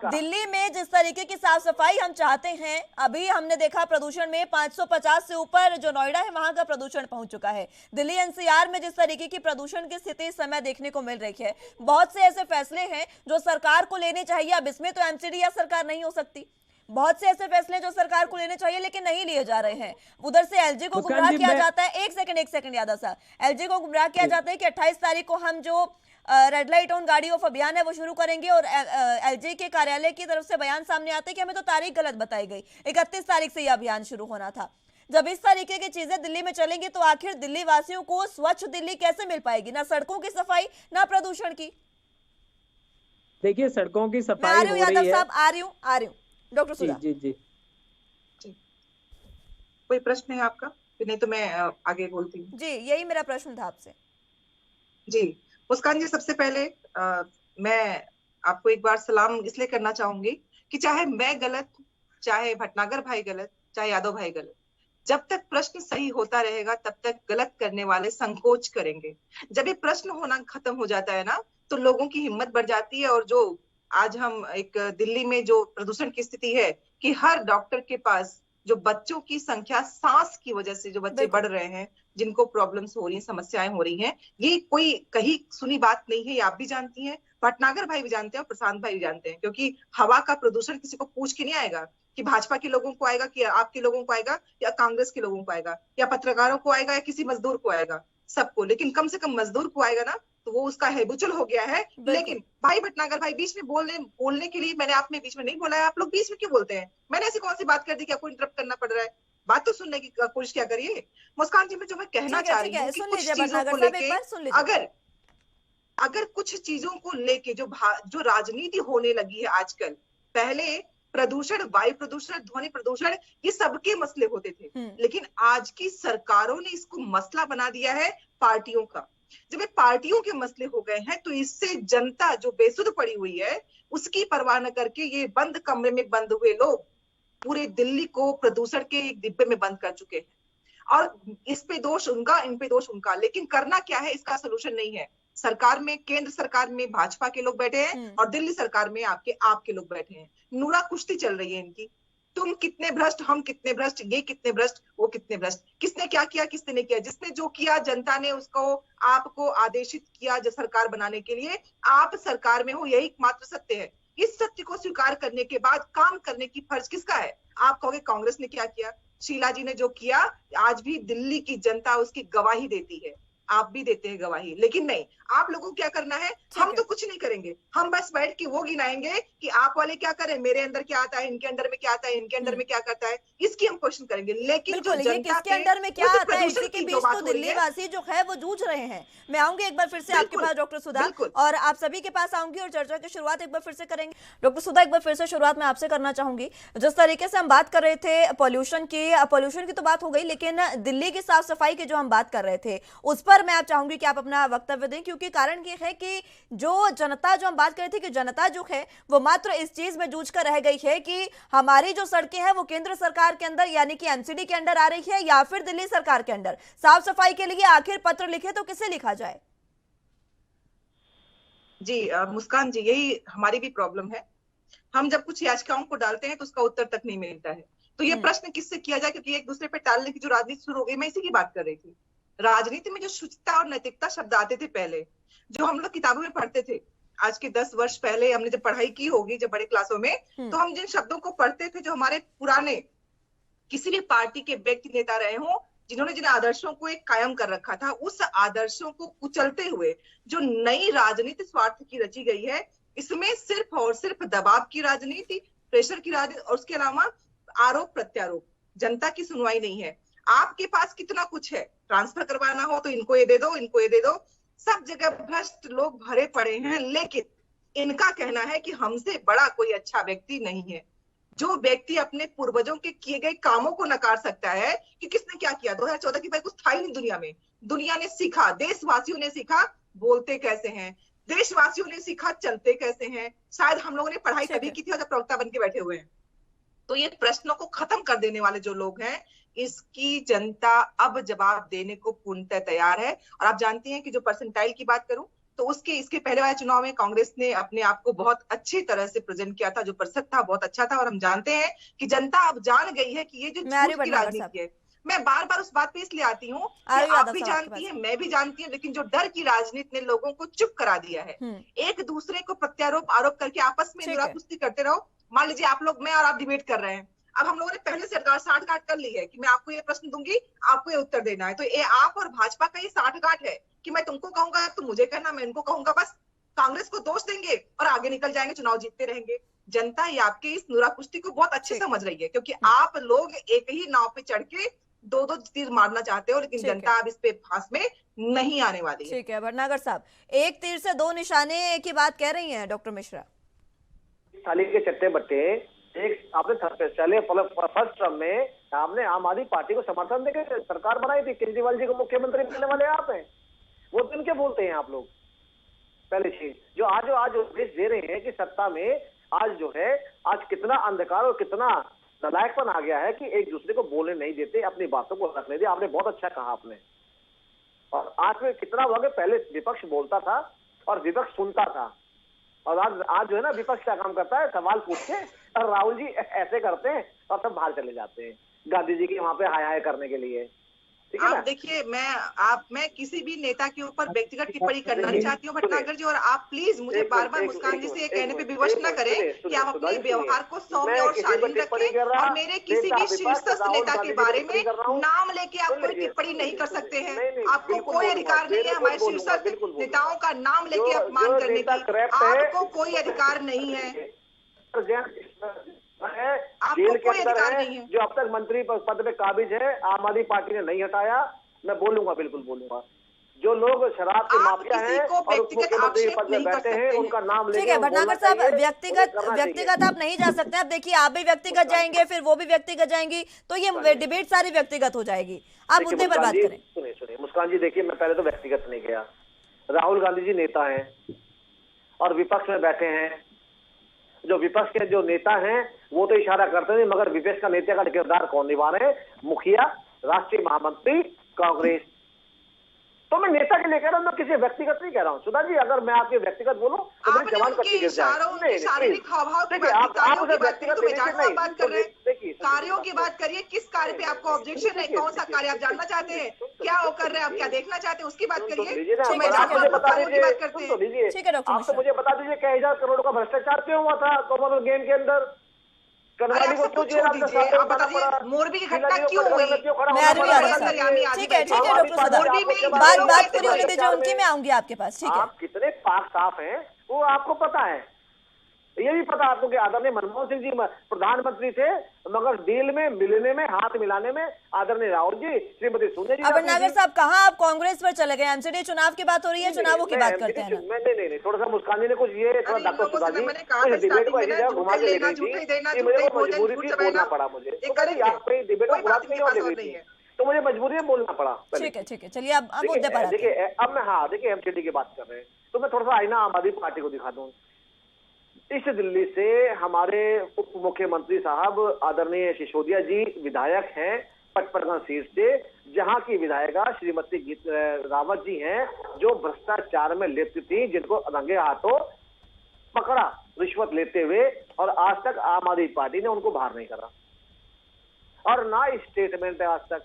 दिल्ली में जिस तरीके की साफ सफाई हम चाहते हैं, अभी हमने देखा प्रदूषण में 550 से ऊपर जो नोएडा है वहां का प्रदूषण पहुंच चुका है। दिल्ली एनसीआर में जिस तरीके की प्रदूषण की स्थिति इस समय देखने को मिल रही है, बहुत से ऐसे फैसले हैं जो सरकार को लेने चाहिए। अब इसमें तो एमसीडी या सरकार नहीं हो सकती। बहुत से ऐसे फैसले जो सरकार को लेने चाहिए लेकिन नहीं लिए जा रहे हैं। उधर से एलजी को गुमराह किया जाता है। एक सेकंड यादव साहब, एलजी को गुमराह किया जाता है कि 28 तारीख को हम जो रेड लाइट ऑन गाड़ी ऑफ अभियान है वो शुरू करेंगे, और एलजी के कार्यालय की तरफ से बयान सामने आते हैं कि हमें तो तारीख गलत बताई गई, 31 तारीख से यह अभियान शुरू होना था। जब इस तरीके की चीजें दिल्ली में चलेंगी तो आखिर दिल्ली वासियों को स्वच्छ दिल्ली कैसे मिल पाएगी? ना सड़कों की सफाई, ना प्रदूषण की। देखिए, सड़कों की सफाई हो रही है। यादव साहब, आ रही हूँ डॉक्टर सुधा जी। कोई प्रश्न है आपका? नहीं तो मैं आगे बोलती हूँ। जी, यही मेरा प्रश्न था आपसे। जी मुस्कान जी, सबसे पहले मैं आपको एक बार सलाम इसलिए करना चाहूंगी कि चाहे मैं गलत, चाहे भटनागर भाई गलत, चाहे यादव भाई गलत, जब तक प्रश्न सही होता रहेगा तब तक गलत करने वाले संकोच करेंगे। जब ये प्रश्न होना खत्म हो जाता है ना, तो लोगों की हिम्मत बढ़ जाती है। और जो आज हम एक दिल्ली में जो प्रदूषण की स्थिति है कि हर डॉक्टर के पास जो बच्चों की संख्या सांस की वजह से जो बच्चे बढ़ रहे हैं, जिनको प्रॉब्लम्स हो रही हैं, समस्याएं हो रही हैं, ये कोई कहीं सुनी बात नहीं है। ये आप भी जानती हैं, भटनागर भाई भी जानते हैं और प्रशांत भाई भी जानते हैं, क्योंकि हवा का प्रदूषण किसी को पूछ के नहीं आएगा कि भाजपा के लोगों को आएगा, कि आपके लोगों को आएगा, या कांग्रेस के लोगों को आएगा, या पत्रकारों को आएगा, या किसी मजदूर को आएगा, सबको। लेकिन कम से कम मजदूर को आएगा ना, तो वो उसका हैबिचुअल हो गया है। लेकिन भाई भटनागर भाई, बीच में बोलने के लिए मैंने आप में बीच में नहीं बोला है। आप लोग बीच में क्यों बोलते हैं? मैंने ऐसी कौन सी बात कर दी कि आपको इंटरप्ट करना पड़ रहा है? बात तो सुनने की कोशिश क्या करिए। मुस्कान जी, मैं जो मैं कहना चाह रही हूँ कि कुछ चीजों को लेके, अगर कुछ चीजों को लेके जो राजनीति होने लगी है आजकल, पहले प्रदूषण, वायु प्रदूषण, ध्वनि प्रदूषण, ये सबके मसले होते थे, लेकिन आज की सरकारों ने इसको मसला बना दिया है पार्टियों का। जब ये पार्टियों के मसले हो गए हैं तो इससे जनता जो बेसुध पड़ी हुई है उसकी परवाह न करके ये बंद कमरे में बंद हुए लोग पूरे दिल्ली को प्रदूषण के एक डिब्बे में बंद कर चुके हैं। और इस पे दोष उनका, इन पे दोष उनका, लेकिन करना क्या है, इसका सोल्यूशन नहीं है। सरकार में, केंद्र सरकार में भाजपा के लोग बैठे हैं और दिल्ली सरकार में आपके लोग बैठे हैं। नूरा कुश्ती चल रही है इनकी, तुम कितने भ्रष्ट, हम कितने भ्रष्ट, ये कितने भ्रष्ट, वो कितने भ्रष्ट, किसने क्या किया, किसने नहीं किया। जिसने जो किया जनता ने उसको आपको आदेशित किया जो सरकार बनाने के लिए, आप सरकार में हो, यही एकमात्र सत्य है। इस सत्य को स्वीकार करने के बाद काम करने की फर्ज किसका है? आप कहोगे कांग्रेस ने क्या किया, शीला जी ने जो किया, आज भी दिल्ली की जनता उसकी गवाही देती है, आप भी देते हैं गवाही। लेकिन नहीं, आप लोगों को क्या करना है, हम तो कुछ नहीं करेंगे, हम बस बैठ के वो गिनाएंगे कि आप वाले क्या करें, मेरे अंदर क्या आता है, इनके अंदर में क्या आता है, इनके अंदर में क्या करता है, इसकी हम क्वेश्चन करेंगे। लेकिन जो ये जनता किसके अंदर में क्या आता है, इसी के बीच तो दिल्ली दिल्ली वासी जो है वो जूझ रहे हैं। मैं आऊंगी एक बार फिर से आपके पास डॉक्टर सुधा, और आप सभी के पास आऊंगी और चर्चा की शुरुआत एक बार फिर से करेंगे। डॉक्टर सुधा, एक बार फिर से शुरुआत में आपसे करना चाहूंगी। जिस तरीके से हम बात कर रहे थे पॉल्यूशन की तो बात हो गई, लेकिन दिल्ली की साफ सफाई की जो हम बात कर रहे थे उस पर मैं आप चाहूंगी कि आप अपना वक्तव्य दें, क्योंकि कारण ये है कि जो जनता, जो हम बात कर रहे थे कि जनता जो है वो मात्र इस चीज में जूझ कर रह गई है कि हमारी जो सड़कें हैं वो केंद्र सरकार के अंदर यानी कि एमसीडी के अंडर आ रही है या फिर दिल्ली सरकार के अंडर। साफ सफाई के लिए आखिर पत्र लिखे तो किसे लिखा जाए? जी मुस्कान जी, यही हमारी भी प्रॉब्लम है। हम जब कुछ याचिकाओं को डालते हैं तो उसका उत्तर तक नहीं मिलता है। तो ये प्रश्न किससे किया जाए, क्योंकि एक दूसरे पे टालने की जो राजनीति शुरू हो गई, मैं इसी की बात कर रही थी। राजनीति में जो शुचिता और नैतिकता शब्द आते थे पहले, जो हम लोग किताबों में पढ़ते थे, आज के 10 वर्ष पहले हमने जब पढ़ाई की होगी, जब बड़े क्लासों में, तो हम जिन शब्दों को पढ़ते थे, जो हमारे पुराने किसी भी पार्टी के व्यक्ति नेता रहे हों, जिन्होंने जिन आदर्शों को एक कायम कर रखा था, उस आदर्शों को कुचलते हुए जो नई राजनीति स्वार्थ की रची गई है, इसमें सिर्फ और सिर्फ दबाव की राजनीति, प्रेशर की राजनीति और उसके अलावा आरोप प्रत्यारोप, जनता की सुनवाई नहीं है। आपके पास कितना कुछ है, ट्रांसफर करवाना हो तो इनको ये दे दो, इनको ये दे दो, सब जगह भ्रष्ट लोग भरे पड़े हैं। लेकिन इनका कहना है कि हमसे बड़ा कोई अच्छा व्यक्ति नहीं है। जो व्यक्ति अपने पूर्वजों के किए गए कामों को नकार सकता है कि किसने क्या किया, 2014 की भाई कुछ था ही नहीं दुनिया में। दुनिया ने सीखा, देशवासियों ने सीखा बोलते कैसे हैं, देशवासियों ने सीखा चलते कैसे हैं। शायद हम लोगों ने पढ़ाई तभी की थी और जब प्रवक्ता बन के बैठे हुए हैं। तो ये प्रश्नों को खत्म कर देने वाले जो लोग हैं, इसकी जनता अब जवाब देने को पूर्णतः तैयार है। और आप जानती हैं कि जो परसेंटाइल की बात करूं तो इसके पहले वाले चुनाव में कांग्रेस ने अपने आप को बहुत अच्छी तरह से प्रेजेंट किया था, जो प्रतिशत था बहुत अच्छा था। और हम जानते हैं कि जनता अब जान गई है कि ये जो झूठ की राजनीति है, मैं बार बार उस बात पे इसलिए आती हूँ कि आप भी जानती हैं, मैं भी जानती हूँ, लेकिन जो डर की राजनीति ने लोगों को चुप करा दिया है। एक दूसरे को प्रत्यारोप आरोप करके आपस में कुश्ती करते रहो। मान लीजिए आप लोग, मैं और आप डिबेट कर रहे हैं, अब हम लोगों ने पहले से 60-60 कर ली है कि मैं आपको ये प्रश्न दूंगी, आपको ये उत्तर देना है। तो ये आप और भाजपा का ये 60-60 है कि मैं तुमको कहूंगा, तुम मुझे कहना, मैं इनको कहूंगा, बस कांग्रेस को दोष देंगे और आगे निकल जाएंगे, चुनाव जीतते रहेंगे। जनता ये आपके इस नुरा कुश्ती को बहुत अच्छे समझ रही है, क्योंकि आप लोग एक ही नाव पे चढ़ के दो तीर मारना चाहते हो, लेकिन जनता अब इस पे फांस में नहीं आने वाली है। ठीक है भटनागर साहब, एक तीर से दो निशाने की बात कह रही हैं डॉक्टर मिश्रा। थाली के चट्टे बट्टे, एक आपने चले फर्स्ट टर्म में आपने आम आदमी पार्टी को समर्थन देकर सरकार बनाई थी, केजरीवाल जी को मुख्यमंत्री बनने वाले आप हैं, वो दिन क्या बोलते हैं आप लोग। पहली चीज जो आज उपदेश दे रहे हैं कि सत्ता में आज जो है, आज कितना अंधकार और कितना नलायकपन आ गया है कि एक दूसरे को बोलने नहीं देते, अपनी बातों को रखने दे। आपने बहुत अच्छा कहा आपने, और आज में कितना हुआ कि पहले विपक्ष बोलता था और विपक्ष सुनता था, और आज जो है ना विपक्ष क्या काम करता है, सवाल पूछ के, और राहुल जी ऐसे करते हैं और सब बाहर चले जाते हैं गांधी जी के वहां पे हाय हाय करने के लिए। आप देखिए, मैं किसी भी नेता के ऊपर व्यक्तिगत टिप्पणी करना नहीं चाहती हूँ भटनागर जी, और आप प्लीज मुझे बार बार मुस्कान जी से ये कहने पे विवश न करें कि आप अपने व्यवहार को सौम्य और शालीन रखें, और मेरे किसी भी शीर्षस्थ नेता के बारे में नाम लेके आप कोई टिप्पणी नहीं कर सकते हैं। आपको कोई अधिकार नहीं है हमारे शीर्षस्थ नेताओं का नाम लेके अपमान करने की, आपको कोई अधिकार नहीं है, जेल के अंदर है, जो अब तक मंत्री पद पे काबिज है, आम आदमी पार्टी ने नहीं हटाया। मैं बोलूंगा, बिल्कुल बोलूंगा। जो लोग शराब के माफिया हैं और मुख्यमंत्री पद में बैठे हैं, उनका नाम लेके, ठीक है भटनागर साहब, व्यक्तिगत आप नहीं जा सकते। अब देखिए, आप भी व्यक्तिगत जाएंगे, फिर वो भी व्यक्तिगत जाएंगी, तो ये डिबेट सारी व्यक्तिगत हो जाएगी। आप मुद्दे पर बात करें। सुनिए मुस्कान जी, देखिए मैं पहले तो व्यक्तिगत नहीं गया, राहुल गांधी जी नेता हैं और विपक्ष में बैठे हैं। जो विपक्ष के जो नेता हैं वो तो इशारा करते हैं, मगर विपक्ष का नेता का किरदार कौन निभा रहे हैं? मुखिया, राष्ट्रीय महामंत्री, कांग्रेस। तो मैं नेता के लिए कह रहा हूँ, मैं किसी व्यक्तिगत नहीं कह रहा हूँ। सुधा जी, अगर मैं आपके व्यक्तिगत बोलूं तो मेरी जवान कच्ची गिर जाए। शारीरिक हाव-भाव की देखिए, बात, आप उसे की बात करिए तो मिजाज नहीं, की बात कर रहे हैं। देखिए, कार्यों की बात करिए, किस कार्य पे आपको ऑब्जेक्शन है? कौन सा कार्य आप जानना चाहते हैं? क्या वो कर रहे हैं, आप क्या देखना चाहते हैं, उसकी बात करिए। मुझे बता दीजिए, ठीक है डॉक्टर आप तो मिश्रा। मुझे बता दीजिए, क्या 1000 करोड़ का भ्रष्टाचार क्यों हुआ था कॉमनवेल्थ गेम के अंदर? कनवाली को क्यों जेल अंदर साथ आप बताइए, मोरबी की घटना क्यों हुई? मैं आ रही हूँ यादव साहब। ठीक है डॉक्टर सुधा, बात पूरी होने दीजिए उनकी, मैं आऊंगी आपके पास। ठीक है, आप कितने पाक साफ हैं वो आपको पता है। ये भी पता आपको कि आदरणीय मनमोहन सिंह जी प्रधानमंत्री थे, मगर डील में मिलने में, हाथ मिलाने में आदरणीय राहुल जी, श्रीमती सोनिया जी। अब नागर साहब कहाँ आप कांग्रेस पर चले गए? एमसीडी चुनाव की बात हो रही है, चुनावों की बात करते हैं। नहीं, थोड़ा सा मुस्कान जी ने कुछ ये थोड़ा डॉक्टर सुधा जी डिबेट को ऐसी जगह घुमा के ले गई थी, मेरे को मजबूरी थी बोलना पड़ा मुझे। आप डिबेट को बात नहीं होने देती, तो मुझे मजबूरी में बोलना पड़ा। ठीक है, चलिए अब मुद्दे पर आते हैं। देखिए, अब मैं देखिए एमसीडी की बात कर रहे हैं तो मैं थोड़ा सा आईना आम आदमी पार्टी को दिखा दूं। इस दिल्ली से हमारे उप मुख्यमंत्री साहब आदरणीय सिसोदिया जी विधायक हैं पटपर्गा सीट से, जहां की विधायिका श्रीमती रावत जी हैं, जो भ्रष्टाचार में लिप्त थी, जिनको रंगे हाथों पकड़ा रिश्वत लेते हुए, और आज तक आम आदमी पार्टी ने उनको बाहर नहीं करा और ना स्टेटमेंट है आज तक।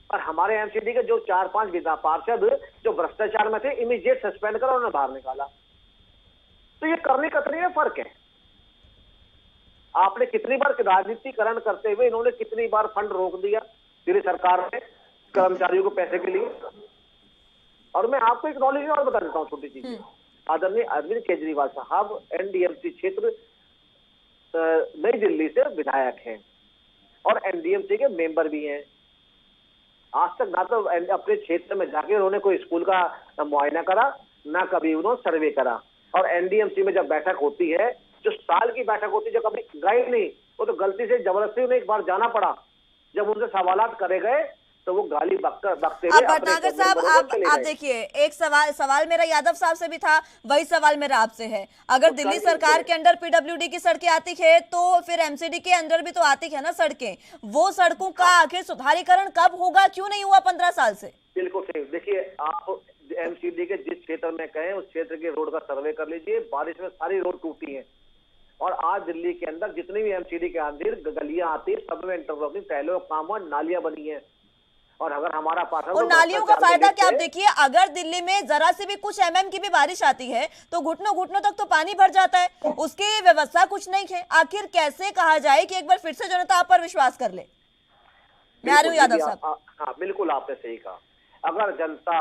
और हमारे एमसीडी के जो 4-5 विधान पार्षद जो भ्रष्टाचार में थे, इमीडिएट सस्पेंड करा, उन्हें बाहर निकाला। तो ये करने कतरे में फर्क है। आपने कितनी बार राजनीतिकरण करते हुए इन्होंने कितनी बार फंड रोक दिया दिल्ली सरकार ने कर्मचारियों को पैसे के लिए। और मैं आपको एक नॉलेज और बता देता हूँ छोटी चीज। आदरणीय अरविंद केजरीवाल साहब एनडीएमसी क्षेत्र नई दिल्ली से विधायक हैं और एनडीएमसी के मेंबर भी हैं। आज तक ना तो अपने क्षेत्र में जाके उन्होंने कोई स्कूल का मुआयना करा, ना कभी उन्होंने सर्वे करा। और एनडीएमसी में जब बैठक होती है, जो साल की बैठक होती है, जो कभी गए नहीं, वो तो गलती से जबरदस्ती उन्हें एक बार जाना पड़ा। जब उनसे सवालात करे गए तो वो गाली बकते हुए। अब भटनागर साहब आप देखिए, एक सवाल मेरा यादव साहब से भी था, वही सवाल मेरा आपसे है। अगर दिल्ली सरकार के अंडर पीडब्ल्यूडी की सड़कें आती है तो फिर एमसीडी के अंदर भी तो आती है ना सड़कें। वो सड़कों का आखिर सुधारीकरण कब होगा, क्यों नहीं हुआ 15 साल से? बिल्कुल सही। देखिए, आप एमसीडी के जिस क्षेत्र में कहें उस क्षेत्र के रोड का सर्वे कर लीजिए। बारिश में सारी रोड टूटी है और आज दिल्ली के अंदर जितनी भी एमसीडी के अंदर गलियां आती है, सब में इंटरलॉकिंग टाइलों का काम हुआ, नालियां बनी है। और अगर हमारा पार्षद और नालियों का फायदा क्या? आप देखिए, अगर दिल्ली में जरा से भी कुछ एमएम की भी बारिश आती है तो घुटनों तक तो पानी भर जाता है, उसकी व्यवस्था कुछ नहीं है। आखिर कैसे कहा जाए कि एक बार फिर से जनता आप पर विश्वास कर ले? मैं आ रही हूँ यादव साहब। हाँ, बिल्कुल आपने सही कहा। अगर जनता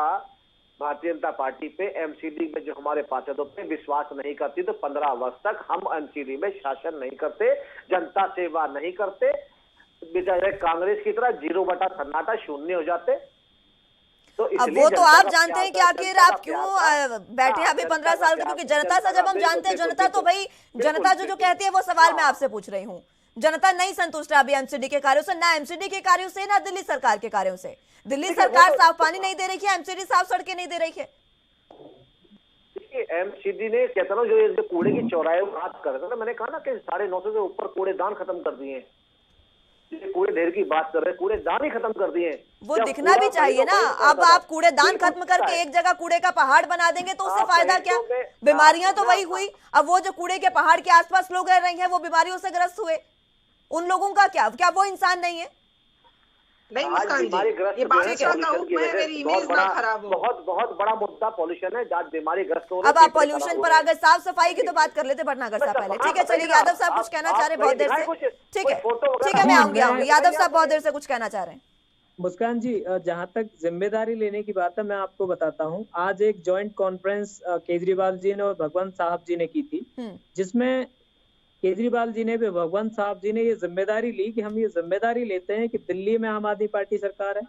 भारतीय जनता पार्टी पे एमसीडी में जो हमारे पार्षदों पे विश्वास नहीं करती तो 15 वर्ष तक हम एमसीडी में शासन नहीं करते, जनता सेवा नहीं करते, बेचारे कांग्रेस की तरह 0 सन्नाटा शून्य हो जाते। तो अब वो तो आप जानते हैं कि आखिर आप क्यों बैठे अभी 15 साल से, क्योंकि जनता से जब हम जानते हैं, जनता तो भाई जनता जो कहती है वो सवाल मैं आपसे पूछ रही हूँ। जनता नहीं संतुष्ट है अभी एमसीडी के कार्यों से, ना एमसीडी के कार्यों से ना दिल्ली सरकार के कार्यों से। दिल्ली सरकार साफ पानी नहीं दे रही है, एमसीडी साफ सड़कें नहीं दे रही है। एमसीडी ने कहता ना जो कूड़े की चौराहे बात कर रहे थे, मैंने कहा ना कि 950 से ऊपर कूड़ेदान खत्म कर दिए। कूड़े ढेर की बात कर रहे हैं, कूड़ेदान ही खत्म कर दिए। वो दिखना भी चाहिए ना। अब आप कूड़ेदान खत्म करके एक जगह कूड़े का पहाड़ बना देंगे तो उससे फायदा क्या? बीमारियां तो वही हुई। अब वो जो कूड़े के पहाड़ के आसपास लोग रह रहे हैं वो बीमारियों से ग्रस्त हुए, उन लोगों का क्या वो इंसान नहीं है? नहीं मुस्कान जी, ये बारिश का मेरी इमेज ना खराब हो। बहुत बड़ा मुद्दा पॉल्यूशन है, जहाँ बीमारी ग्रस्त हो रही है। अब आप पॉल्यूशन पर अगर साफ सफाई की तो बात कर लेते भटनागर साहब पहले। ठीक है, चलिए यादव साहब कुछ कहना चाह रहे हैं बहुत देर से। ठीक है, मैं आऊंगी। यादव साहब बहुत देर से कुछ कहना चाह रहे हैं। मुस्कान जी, जहां तक जिम्मेदारी लेने की बात है, मैं आपको बताता हूं, आज एक जॉइंट कॉन्फ्रेंस केजरीवाल जी ने और भगवंत साहब जी ने की थी, जिसमें केजरीवाल जी ने भी भगवंत साहब जी ने ये जिम्मेदारी ली कि हम ये जिम्मेदारी लेते हैं कि दिल्ली में आम आदमी पार्टी सरकार है,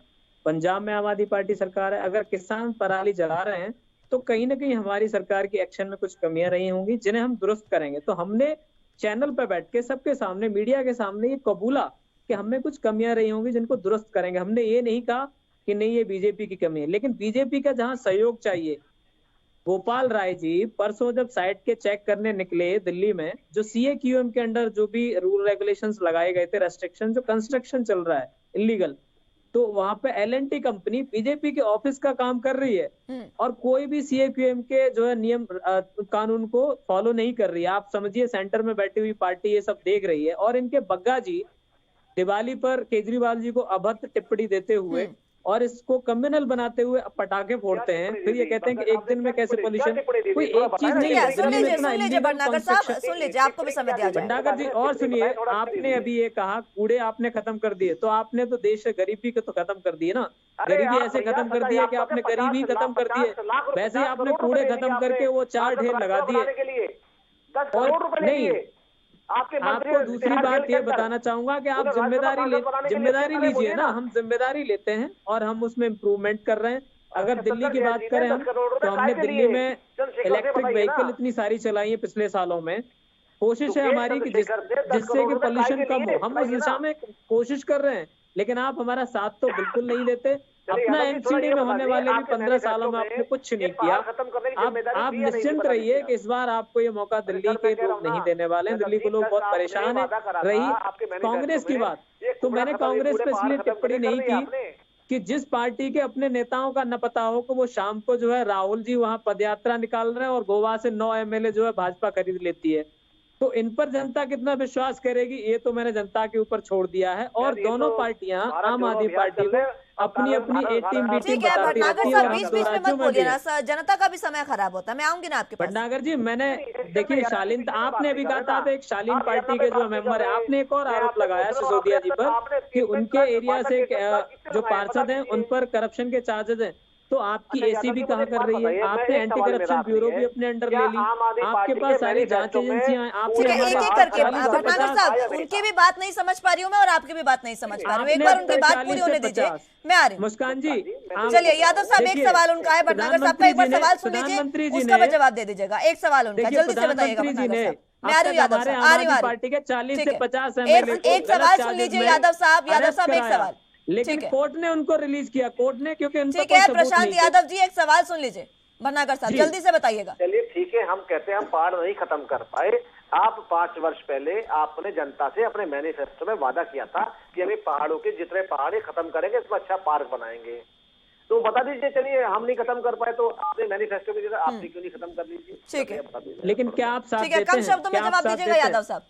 पंजाब में आम आदमी पार्टी सरकार है, अगर किसान पराली जला रहे हैं तो कहीं ना कहीं हमारी सरकार की एक्शन में कुछ कमियां रही होंगी जिन्हें हम दुरुस्त करेंगे। तो हमने चैनल पर बैठ के सबके सामने, मीडिया के सामने ये कबूला कि हमें कुछ कमियां रही होंगी जिनको दुरुस्त करेंगे। हमने ये नहीं कहा कि नहीं ये बीजेपी की कमी है, लेकिन बीजेपी का जहां सहयोग चाहिए, गोपाल राय जी परसों जब साइट के चेक करने निकले दिल्ली में, जो CAQM के अंडर जो भी रूल रेगुलेशंस लगाए गए थे, रेस्ट्रिक्शन, जो कंस्ट्रक्शन चल रहा है इलीगल, तो वहां पे L&T कंपनी बीजेपी के ऑफिस का काम कर रही है और कोई भी CAQM के जो है नियम कानून को फॉलो नहीं कर रही है। आप समझिए सेंटर में बैठी हुई पार्टी ये सब देख रही है, और इनके बग्गा जी दिवाली पर केजरीवाल जी को अभद्र टिप्पणी देते हुए और इसको कम्युनल बनाते हुए पटाखे फोड़ते हैं, फिर ये कहते हैं कि एक दिन में कैसे पोल्यूशन, कोई एक चीज नहीं है। सुन लीजिए भटनागर साहब, सुन लीजिए, आपको भी समय दिया जाए। भटनागर जी और सुनिए, आपने अभी ये कहा कूड़े आपने खत्म कर दिए, तो आपने तो देश से गरीबी को तो खत्म कर दिए ना। गरीबी ऐसे खत्म कर दी है कि आपने गरीबी खत्म कर दी है, वैसे ही आपने कूड़े खत्म करके वो 4 ढेर लगा दिए। और नहीं, आपको दूसरी बात ये बताना चाहूंगा कि आप जिम्मेदारी लीजिए ना, हम जिम्मेदारी लेते हैं और हम उसमें इम्प्रूवमेंट कर रहे हैं। अगर दिल्ली की बात करें हम, तो हमने दिल्ली में इलेक्ट्रिक व्हीकल इतनी सारी चलाई है पिछले सालों में। कोशिश है हमारी कि जिससे कि पोल्यूशन कम हो, हम उस दिशा में कोशिश कर रहे हैं, लेकिन आप हमारा साथ तो बिल्कुल नहीं देते। अपना MCD में होने वाले भी 15 सालों में आपने कुछ नहीं किया। आप निश्चिंत रहिए कि इस बार आपको ये मौका दिल्ली के लोग नहीं देने वाले हैं। दिल्ली के लोग बहुत परेशान है। रही कांग्रेस की बात, तो मैंने कांग्रेस पे इसलिए टिप्पणी नहीं की कि जिस पार्टी के अपने नेताओं का न पता हो कि वो शाम को जो है राहुल जी वहां पदयात्रा निकाल रहे हैं और गोवा से 9 MLA जो है भाजपा खरीद लेती है, तो इन पर जनता कितना विश्वास करेगी ये तो मैंने जनता के ऊपर छोड़ दिया है। और दोनों पार्टियां आम आदमी पार्टी को अपनी अपनी A टीम B टीम बताती रहती है। बीच में मत बोलिए ना सर, जनता का भी समय खराब होता है। मैं आऊंगी ना आपके पास। भटनागर जी, मैंने देखिए शालीन, आपने भी कहा था एक शालीन पार्टी के जो मेंबर है, आपने एक और आरोप लगाया सिसोदिया जी पर कि उनके एरिया से जो पार्षद हैं उन पर करप्शन के चार्जेस हैं। तो आपकी ACB कहाँ कर रही है? आपने एंटी करप्शन ब्यूरो भी अपने अंडर ले ली, आपके पास सारी जांच एजेंसियां हैं। आपसे एक एक करके भटनागर साहब, उनकी भी बात नहीं समझ पा रही हूँ मैं और आपकी भी बात नहीं समझ पा रही हूँ। एक बार उनकी बात पूरी होने दीजिए, मैं आ रही हूँ। मुस्कान जी चलिए, यादव साहब एक सवाल उनका है, भटनागर साहब का एक बार सवाल सुन लीजिए, उसका भी जवाब दे दीजिएगा। एक सवाल उनका, जल्दी से बताइएगा भटनागर साहब। मैं आ रही हूँ यादव साहब, आ रही हूँ। पार्टी के 40 से 50 एक सवाल सुन लीजिए यादव साहब, एक सवाल। लेकिन कोर्ट ने उनको रिलीज किया, कोर्ट ने, क्योंकि ठीक है प्रशांत यादव जी, एक सवाल सुन लीजिए। भटनागर साहब जल्दी से बताइएगा। चलिए ठीक है, हम कहते हैं हम पहाड़ नहीं खत्म कर पाए। आप 5 वर्ष पहले आपने जनता से अपने मैनिफेस्टो में वादा किया था कि अभी पहाड़ों के जितने पहाड़ खत्म करेंगे, इसमें अच्छा पार्क बनाएंगे। तो बता दीजिए, चलिए हम नहीं खत्म कर पाए तो आपने मैनिफेस्टो में आपने क्यों नहीं खत्म कर लीजिए? ठीक है, लेकिन क्या आप साथ देते हैं? कम शब्दों में जवाब दीजिएगा यादव साहब।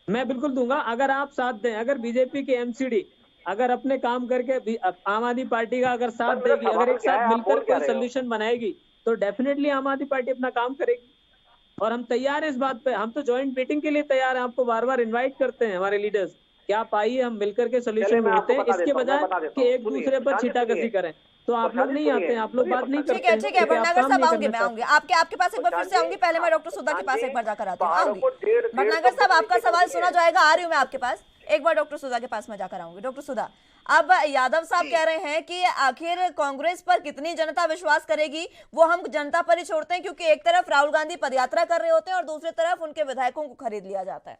मैं बिल्कुल दूंगा, अगर आप साथ दें। अगर बीजेपी के MCD अगर अपने काम करके आम आदमी पार्टी का अगर साथ देगी, अगर एक साथ मिलकर कोई सोल्यूशन बनाएगी, तो डेफिनेटली आम आदमी पार्टी अपना काम करेगी। और हम तैयार हैं इस बात पे, हम तो ज्वाइंट मीटिंग के लिए तैयार हैं। आपको बार बार इन्वाइट करते हैं हमारे लीडर्स कि आप आइए, हम मिलकर के सोल्यूशन ढूंढते हैं, इसके बजाय कि एक दूसरे पर छीटाकशी करें। तो आप लोग नहीं आते हैं, आप लोग बात नहीं करते हैं। ठीक है भटनागर साहब, आऊंगी मैं, आऊंगी आपके पास एक बार फिर से आऊंगी। पहले मैं डॉक्टर सुधा के पास एक बार जाकर आती हूँ, आऊंगी। भटनागर साहब आपका सवाल सुना जाएगा, आ रही हूँ मैं आपके पास। एक बार डॉक्टर सुधा के पास मैं जाकर आऊंगी। डॉक्टर सुधा, अब यादव साहब कह रहे हैं कि आखिर कांग्रेस पर कितनी जनता विश्वास करेगी, वो हम जनता पर ही छोड़ते हैं, क्योंकि एक तरफ राहुल गांधी पदयात्रा कर रहे होते हैं और दूसरी तरफ उनके विधायकों को खरीद लिया जाता है।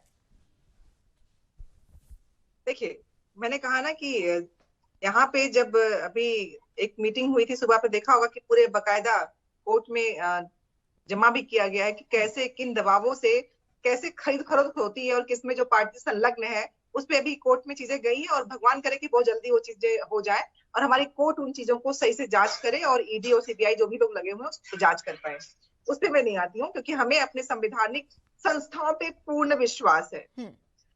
देखिए, मैंने कहा ना कि यहाँ पे जब अभी एक मीटिंग हुई थी सुबह पे, देखा होगा कि पूरे बकायदा कोर्ट में जमा भी किया गया है कि कैसे किन दबावों से कैसे खरीद फरोख्त होती है और किसमें जो पार्टी संलग्न है उस पे अभी कोर्ट में चीजें गई है। और भगवान करे कि बहुत जल्दी वो चीजें हो जाए और हमारी कोर्ट उन चीजों को सही से जांच करे और ED और CBI जो भी लोग लगे हुए हैं उसको जांच कर पाए। उस पे मैं नहीं आती हूँ, क्योंकि हमें अपने संवैधानिक संस्थाओं पे पूर्ण विश्वास है।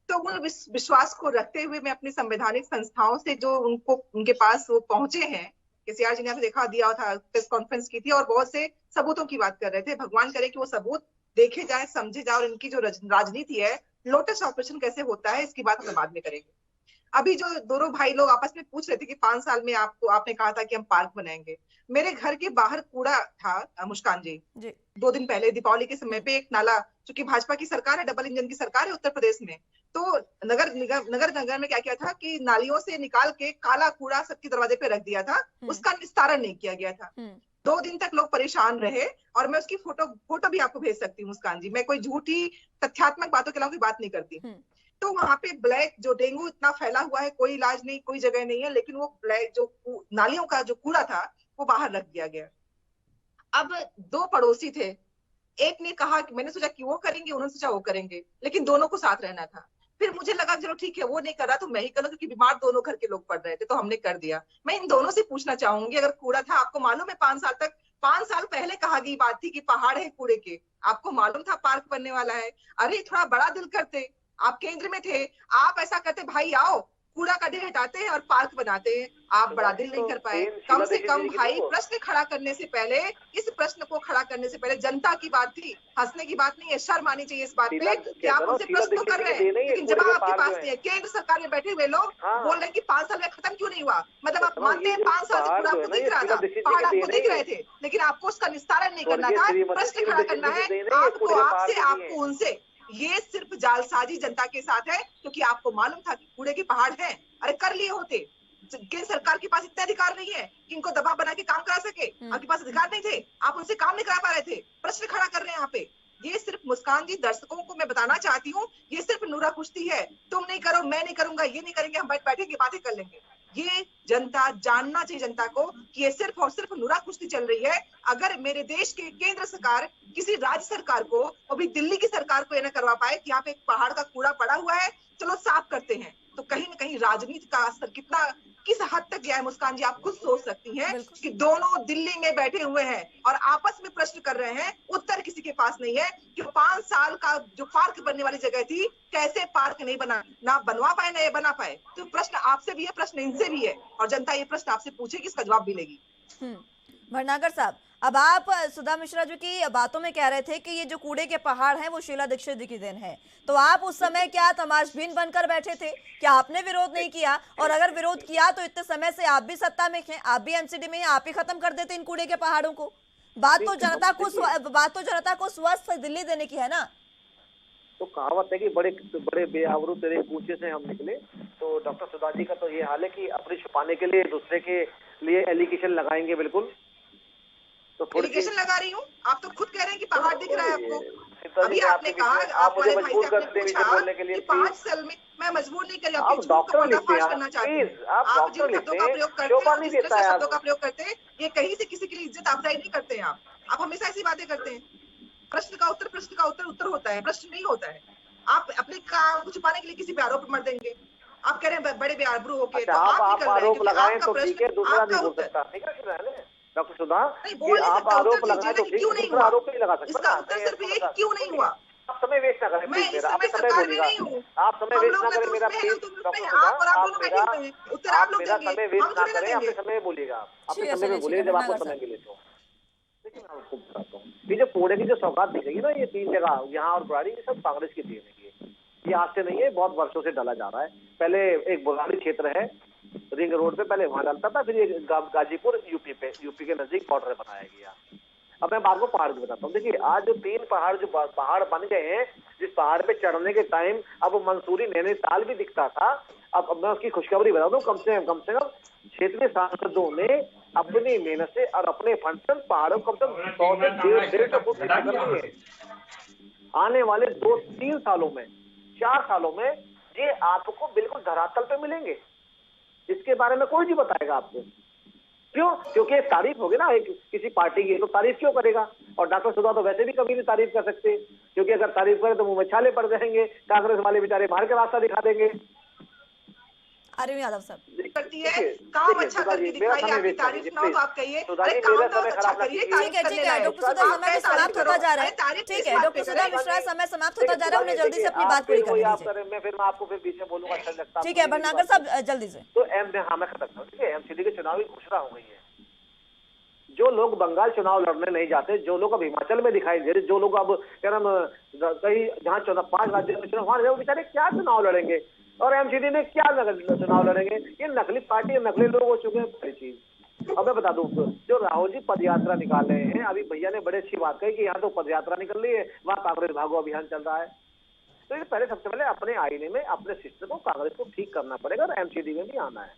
तो उन विश्वास को रखते हुए मैं अपनी संवैधानिक संस्थाओं से जो उनके पास वो पहुंचे हैं, केसीआर जी ने आपने देखा दिया था, प्रेस कॉन्फ्रेंस की थी और बहुत से सबूतों की बात कर रहे थे। भगवान करे कि वो सबूत देखे जाए, समझे जाए और इनकी जो राजनीति है, लोटस ऑपरेशन कैसे होता है, इसकी बात हम बाद में करेंगे। अभी जो दोनों भाई लोग आपस में पूछ रहे थे कि 5 साल में आपने कहा था कि हम पार्क बनाएंगे। मेरे घर के बाहर कूड़ा था मुस्कान जी 2 दिन पहले दीपावली के समय पे एक नाला, चूंकि भाजपा की सरकार है, डबल इंजन की सरकार है उत्तर प्रदेश में, तो नगर में क्या किया था कि नालियों से निकाल के काला कूड़ा सबके दरवाजे पे रख दिया था, उसका निस्तारण नहीं किया गया था। 2 दिन तक लोग परेशान रहे और मैं उसकी फोटो भी आपको भेज सकती हूँ मुस्कान जी। मैं कोई झूठी तथ्यात्मक बातों के अलावा कोई बात नहीं करती। तो वहां पे ब्लैक जो डेंगू इतना फैला हुआ है, कोई इलाज नहीं, कोई जगह नहीं है, लेकिन वो ब्लैक जो नालियों का जो कूड़ा था वो बाहर रख दिया गया। अब दो पड़ोसी थे, एक ने कहा कि मैंने सोचा कि वो करेंगे, उन्होंने सोचा वो करेंगे, लेकिन दोनों को साथ रहना था। फिर मुझे लगा चलो ठीक है, वो नहीं कर रहा तो मैं ही करूँ, क्योंकि बीमार दोनों घर के लोग पड़ रहे थे, तो हमने कर दिया। मैं इन दोनों से पूछना चाहूंगी, अगर कूड़ा था, आपको मालूम है 5 साल पहले कहा गई बात थी कि पहाड़ है कूड़े के, आपको मालूम था पार्क बनने वाला है? अरे थोड़ा बड़ा दिल करते, आप केंद्र में थे, आप ऐसा करते, भाई आओ कूड़ा का ढेर हटाते हैं और पार्क बनाते हैं। आप बड़ा दिल नहीं कर पाए। कम से कम भाई प्रश्न खड़ा करने से पहले, इस प्रश्न को खड़ा करने से पहले जनता की बात थी, हंसने की बात नहीं है, शर्म आनी चाहिए इस बात पे कि आप उनसे प्रश्न तो कर रहे हैं लेकिन जवाब आपके पास नहीं है। केंद्र सरकार में बैठे हुए लोग बोल रहे हैं कि 5 साल में खत्म क्यों नहीं हुआ, मतलब आप मानते हैं 5 साल से कूड़ा आपको दिख रहा था, पहाड़ आपको दिख रहे थे, लेकिन आपको उसका निस्तारण नहीं करना था, प्रश्न खड़ा करना है आपको, आपसे, आपको उनसे। ये सिर्फ जालसाजी जनता के साथ है, क्योंकि आपको मालूम था कि कूड़े के पहाड़ हैं। अरे कर लिए होते, केंद्र सरकार के पास इतना अधिकार नहीं है कि इनको दबाव बना के काम करा सके, आपके पास अधिकार नहीं थे, आप उनसे काम नहीं करा पा रहे थे, प्रश्न खड़ा कर रहे हैं यहाँ पे। ये सिर्फ मुस्कान जी, दर्शकों को मैं बताना चाहती हूँ, ये सिर्फ नूरा कुश्ती है, तुम नहीं करो, मैं नहीं करूंगा, ये नहीं करेंगे, हम बैठेंगे बातें कर लेंगे। ये जनता जानना चाहिए जनता को कि ये सिर्फ और सिर्फ नूरा कुश्ती चल रही है। अगर मेरे देश के केंद्र सरकार किसी राज्य सरकार को, वो भी दिल्ली की सरकार को, ये न करवा पाए कि यहाँ पे एक पहाड़ का कूड़ा पड़ा हुआ है, चलो साफ करते हैं, तो कहीं न कहीं राजनीति का असर किस हद तक गया है मुस्कान जी, आप खुद सोच सकती हैं कि दोनों दिल्ली में बैठे हुए हैं और आपस में प्रश्न कर रहे हैं, उत्तर किसी के पास नहीं है कि 5 साल का जो पार्क बनने वाली जगह थी, कैसे पार्क नहीं बना, ना बनवा पाए ना ये बना पाए। तो प्रश्न आपसे भी है, प्रश्न इनसे भी है, और जनता ये प्रश्न आपसे पूछेगी, इसका जवाब भी लेगी। भटनागर साहब, अब आप सुधा मिश्रा जी की बातों में कह रहे थे कि ये जो कूड़े के पहाड़ हैं वो शीला दीक्षित जी की देन है, तो आप उस समय क्या तमाशबीन बनकर बैठे थे? क्या आपने विरोध नहीं किया? और अगर विरोध किया तो इतने समय से आप भी सत्ता में थे, आप भी एमसीडी में हैं, आप ही खत्म कर देते इन कूड़े के पहाड़ों को। बात तो जनता को स्वस्थ दिल्ली देने की है ना। तो कहावत है कि बड़े बेआबरू तेरे कूचे से हम निकले। तो डॉक्टर सुधा जी का तो ये हाल है कि अपनी छुपाने के लिए दूसरे के लिए एलिगेशन लगाएंगे। बिल्कुल, तो एलिगेशन लगा रही हूँ, आप तो खुद कह रहे हैं कि पहाड़ दिख रहा है आपको। अभी आपने कहा, आप मुझे भाई मजबूर से आपने करते पूछा बोलने के लिए कि 5 साल में, मैं मजबूर नहीं कर रही, आप डॉक्टर लिखते हैं, करना चाहती हूँ। आप जिन शब्दों का प्रयोग करते हैं, जिस तरह से शब्दों का प्रयोग करते हैं, ये कहीं से किसी के लिए इज्जत अफजाई नहीं करते हैं। आप हमेशा ऐसी बातें करते हैं। प्रश्न का उत्तर होता है, प्रश्न नहीं होता है। आप अपने काम को छुपाने के लिए किसी पे आरोप मर देंगे। आप कह रहे हैं बड़े बेआबरू होके, तो आप आरोप लगाएं तो ठीक है, दूसरा नहीं हो सकता। डॉक्टर सुधा, आप आरोप लगाएं तो क्यों नहीं हुआ, आरोप नहीं लगा सकते। इसका उत्तर सिर्फ एक, क्यों नहीं हुआ। आप समय वेस्ट ना करें, मैं इस समय सरकार में नहीं हूँ, आप समय वेस्ट ना करें मेरा, प्लीज डॉक्टर सुधा, आप मेरा समय वेस्ट ना करें, अपने समय बोलिएगा, अपने समय में बोलिए जब आपको समय मिले तो। देखिए मैं आपको बताता हूँ, ये जो कूड़े की जो सौगात दी गई ना, ये 3 जगह यहाँ और बुराड़ी, ये सब कांग्रेस की देन है। ये आज से नहीं है, बहुत वर्षों से डाला जा रहा है। पहले एक बुराड़ी क्षेत्र है रिंग रोड पे, पहले वहां डालता था, फिर ये गाजीपुर यूपी के नजदीक बॉर्डर बनाया गया। अब मैं बात को पहाड़ की बताता हूँ। देखिए आज जो 3 पहाड़ जो पहाड़ बन गए हैं, जिस पहाड़ पे चढ़ने के टाइम अब मंसूरी नैनीताल भी दिखता था, अब मैं उसकी खुशखबरी बता दूं, कम से कम क्षेत्रीय सांसदों ने अपनी मेहनत से और अपने फंड से पहाड़ों को कम से 100 से 150 फुट नीचे कर दिए हैं। आने वाले 2-3 सालों में, 4 सालों में ये आपको बिल्कुल धरातल पे मिलेंगे। इसके बारे में कोई नहीं बताएगा आपको। क्यों? क्योंकि तारीफ होगी ना एक किसी पार्टी की, तो तारीफ क्यों करेगा? और डॉक्टर सुधा तो वैसे भी कभी नहीं तारीफ कर सकते, क्योंकि अगर तारीफ करे तो मुंह में छाले पड़ जाएंगे, कांग्रेस वाले बेचारे बाहर का रास्ता दिखा देंगे। अरुण यादव साहब करती है, काम अच्छा करके दिखाइए, आपकी तारीफ ना हो तो आप कहिए, अरे काम तो अच्छा करिए। ठीक है डॉक्टर सुधा, समय समाप्त होता जा रहा है। ठीक है डॉक्टर सुधा मिश्रा, समय समाप्त होता जा रहा है, उन्हें जल्दी से अपनी बात पूरी करनी है। मैं फिर आपको फिर बीच में बोलूंगा, अच्छा लगता है। ठीक है भटनागर साहब जल्दी से। तो मैं खत्म करूँ, ठीक है। एमसीडी की चुनावी घोषणा हो गई है। जो लोग बंगाल चुनाव लड़ने नहीं जाते, जो लोग अब हिमाचल में दिखाई दे रहे, जो लोग अब क्या नाम कहीं जहाँ 5 राज्यों में चुनाव, वहां बेचारे क्या चुनाव लड़ेंगे, और एमसीडी में क्या चुनाव लड़ेंगे? ये नकली पार्टी, नकली लोग हो चुके हैं। पहली चीज अब मैं बता दूं, जो राहुल जी पदयात्रा निकाल रहे हैं, अभी भैया ने बड़ी अच्छी बात कही कि यहाँ तो पदयात्रा निकल रही है, वहाँ कांग्रेस भागो अभियान चल रहा है। तो ये पहले सबसे पहले अपने आईने में अपने सिस्टम को, कांग्रेस को ठीक करना पड़ेगा, और एमसीडी में भी आना है।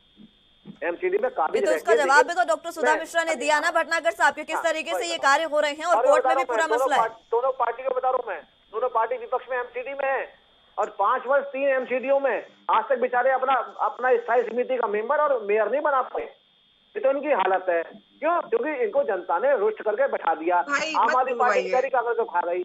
एमसीडी में काबिल तो उसका जवाब भी तो डॉक्टर सुधा मिश्रा ने दिया ना भटनागर साहब के, किस तरीके से ये कार्य हो रहे हैं, और कोर्ट में भी पूरा मसला है। दोनों पार्टी को बता रहा हूँ मैं, दोनों पार्टी विपक्ष में एमसीडी में है, और 5 वर्ष 3 एमसीडीओ में आज तक बेचारे अपना स्थायी समिति का मेंबर और मेयर नहीं बना पाए। ये तो इनकी हालत है। क्यों? क्योंकि इनको जनता ने रुष्ट करके बैठा दिया। आम आदमी पार्टी करी कागज को खा गई।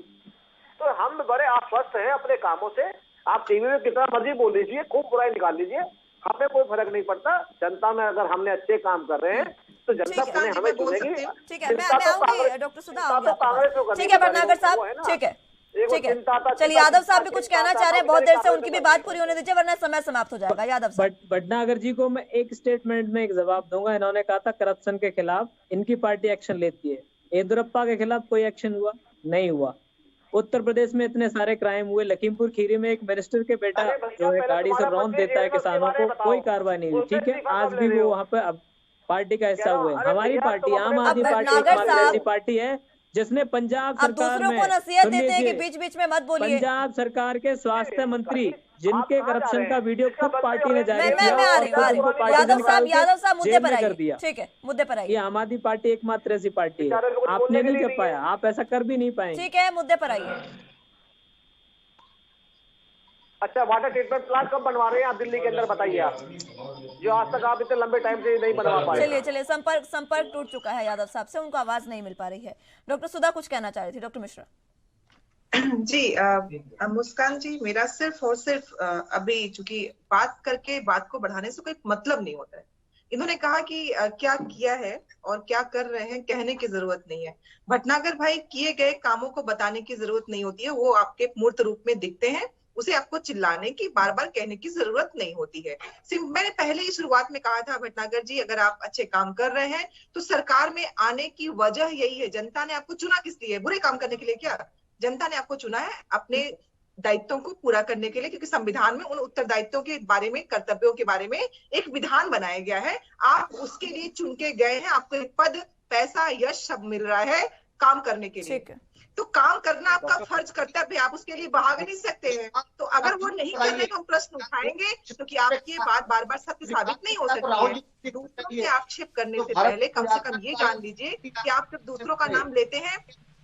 तो हम बड़े आश्वस्त हैं अपने कामों से। आप टीवी में कितना मर्जी बोल लीजिए, खूब बुराई निकाल लीजिए, हमें कोई फर्क नहीं पड़ता। जनता में अगर हमने अच्छे काम कर रहे हैं तो जनता हमें चुनेगी। ठीक है, मैं आऊंगी डॉक्टर सुधा, आऊंगी। ठीक है भटनागर साहब, ठीक है, ठीक है। चलिए यादव साहब भी कुछ कहना चाह रहे हैं, बहुत देर से उनकी भी बात पूरी होने दीजिए वरना समय समाप्त हो जाएगा। यादव साहब। भटनागर जी को मैं एक स्टेटमेंट में एक जवाब दूंगा। इन्होंने कहा था करप्शन के खिलाफ इनकी पार्टी एक्शन लेती है। येदियुरप्पा के खिलाफ कोई एक्शन हुआ नहीं हुआ। उत्तर प्रदेश में इतने सारे क्राइम हुए, लखीमपुर खीरी में एक मिनिस्टर के बेटा जो है गाड़ी से रौंद देता है किसानों को, कोई कार्रवाई नहीं हुई। ठीक है, आज भी वो वहाँ पे अब पार्टी का हिस्सा हुए। हमारी पार्टी आम आदमी पार्टी एकमात्र ऐसी पार्टी है जिसने पंजाब सरकार में, को नसीहत देते हैं कि बीच बीच में मत बोलिए। पंजाब सरकार के स्वास्थ्य मंत्री जिनके करप्शन का वीडियो खुद पार्टी ने जारी किया, यादव साहब मुद्दे पर आइए। ठीक है, मुद्दे पर आइए। ये आम आदमी पार्टी एकमात्र ऐसी पार्टी है, आपने नहीं कर पाया, आप ऐसा कर भी नहीं पाएंगे। ठीक है, मुद्दे पर आइए। अच्छा, वाटर ट्रीटमेंट प्लांट कब बनवा रहे हैं आप दिल्ली के अंदर, बताइए आप, जो आज तक आप इतने लंबे टाइम से नहीं बनवा पाए। चलिए संपर्क टूट चुका है यादव साहब से, उनको आवाज नहीं मिल पा रही है। डॉक्टर सुधा कुछ कहना चाह रही थी। डॉक्टर मिश्रा जी, मुस्कान जी, मेरा सिर्फ और सिर्फ अभी चूंकि बात करके बात को बढ़ाने से कोई मतलब नहीं होता है। इन्होंने कहा कि क्या किया है और क्या कर रहे हैं कहने की जरूरत नहीं है। भटनागर भाई, किए गए कामों को बताने की जरूरत नहीं होती है, वो आपके मूर्त रूप में दिखते हैं। उसे आपको चिल्लाने की, बार बार कहने की जरूरत नहीं होती है। मैंने पहले ही शुरुआत में कहा था भटनागर जी, अगर आप अच्छे काम कर रहे हैं तो सरकार में आने की वजह यही है। जनता ने आपको चुना किस लिए? बुरे काम करने के लिए क्या? जनता ने आपको चुना है अपने दायित्वों को पूरा करने के लिए, क्योंकि संविधान में उन उत्तरदायित्वों के बारे में, कर्तव्यों के बारे में एक विधान बनाया गया है। आप उसके लिए चुन के गए हैं, आपको एक पद, पैसा, यश सब मिल रहा है काम करने के लिए। तो काम करना आपका फर्ज कर्तव्य है, आप उसके लिए भाग नहीं सकते हैं। तो अगर वो नहीं करने का हम प्रश्न उठाएंगे क्योंकि आपकी ये बात बार बार सत्य साबित नहीं हो सकती है। दूसरों के आक्षेप करने से पहले कम से कम ये जान लीजिए कि आप जब दूसरों का नाम लेते हैं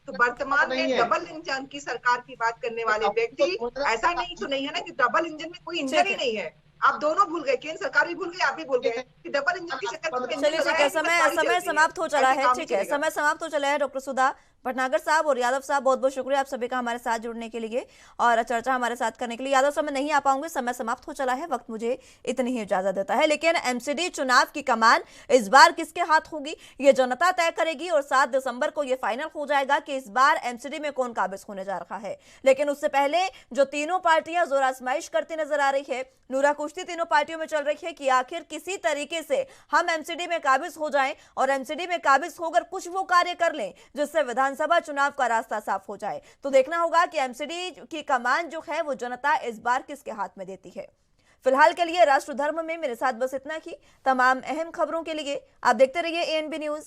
तो वर्तमान में डबल इंजन की सरकार की बात करने वाले व्यक्ति, ऐसा नहीं तो नहीं है ना कि डबल इंजन में कोई इंजन ही नहीं है। आप दोनों भूल गए, केंद्र सरकार भी भूल गई, आप भी भूल गए कि डबल इंजन की चक्कर में। चलिए ठीक है, समय समाप्त हो चला है। ठीक है, समय समाप्त हो चला है। डॉक्टर सुधा, भटनागर साहब और यादव साहब, बहुत बहुत शुक्रिया आप सभी का हमारे साथ जुड़ने के लिए और चर्चा हमारे साथ करने के लिए। यादव साहब मैं नहीं आ पाऊंगी, समय समाप्त हो चला है, वक्त मुझे इतनी ही इजाजत देता है। लेकिन एमसीडी चुनाव की कमान इस बार किसके हाथ होगी ये जनता तय करेगी और 7 दिसंबर को ये फाइनल हो जाएगा कि इस बार एमसीडी में कौन काबिज होने जा रहा है। लेकिन उससे पहले जो तीनों पार्टियां जोर आजमाइश करती नजर आ रही है, नूरा कुश्ती तीनों पार्टियों में चल रही है कि आखिर किसी तरीके से हम एमसीडी में काबिज हो जाएं और एमसीडी में काबिज होकर कुछ वो कार्य कर लें जिससे विधानसभा चुनाव का रास्ता साफ हो जाए। तो देखना होगा कि एमसीडी की कमान जो है वो जनता इस बार किसके हाथ में देती है। फिलहाल के लिए राष्ट्र धर्म में मेरे साथ बस इतना ही। तमाम अहम खबरों के लिए आप देखते रहिए एएनबी न्यूज।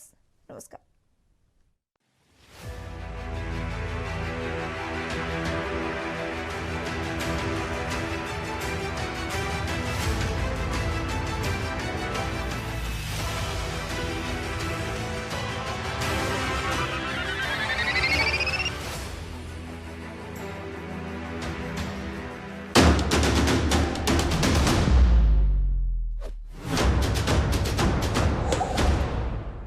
नमस्कार।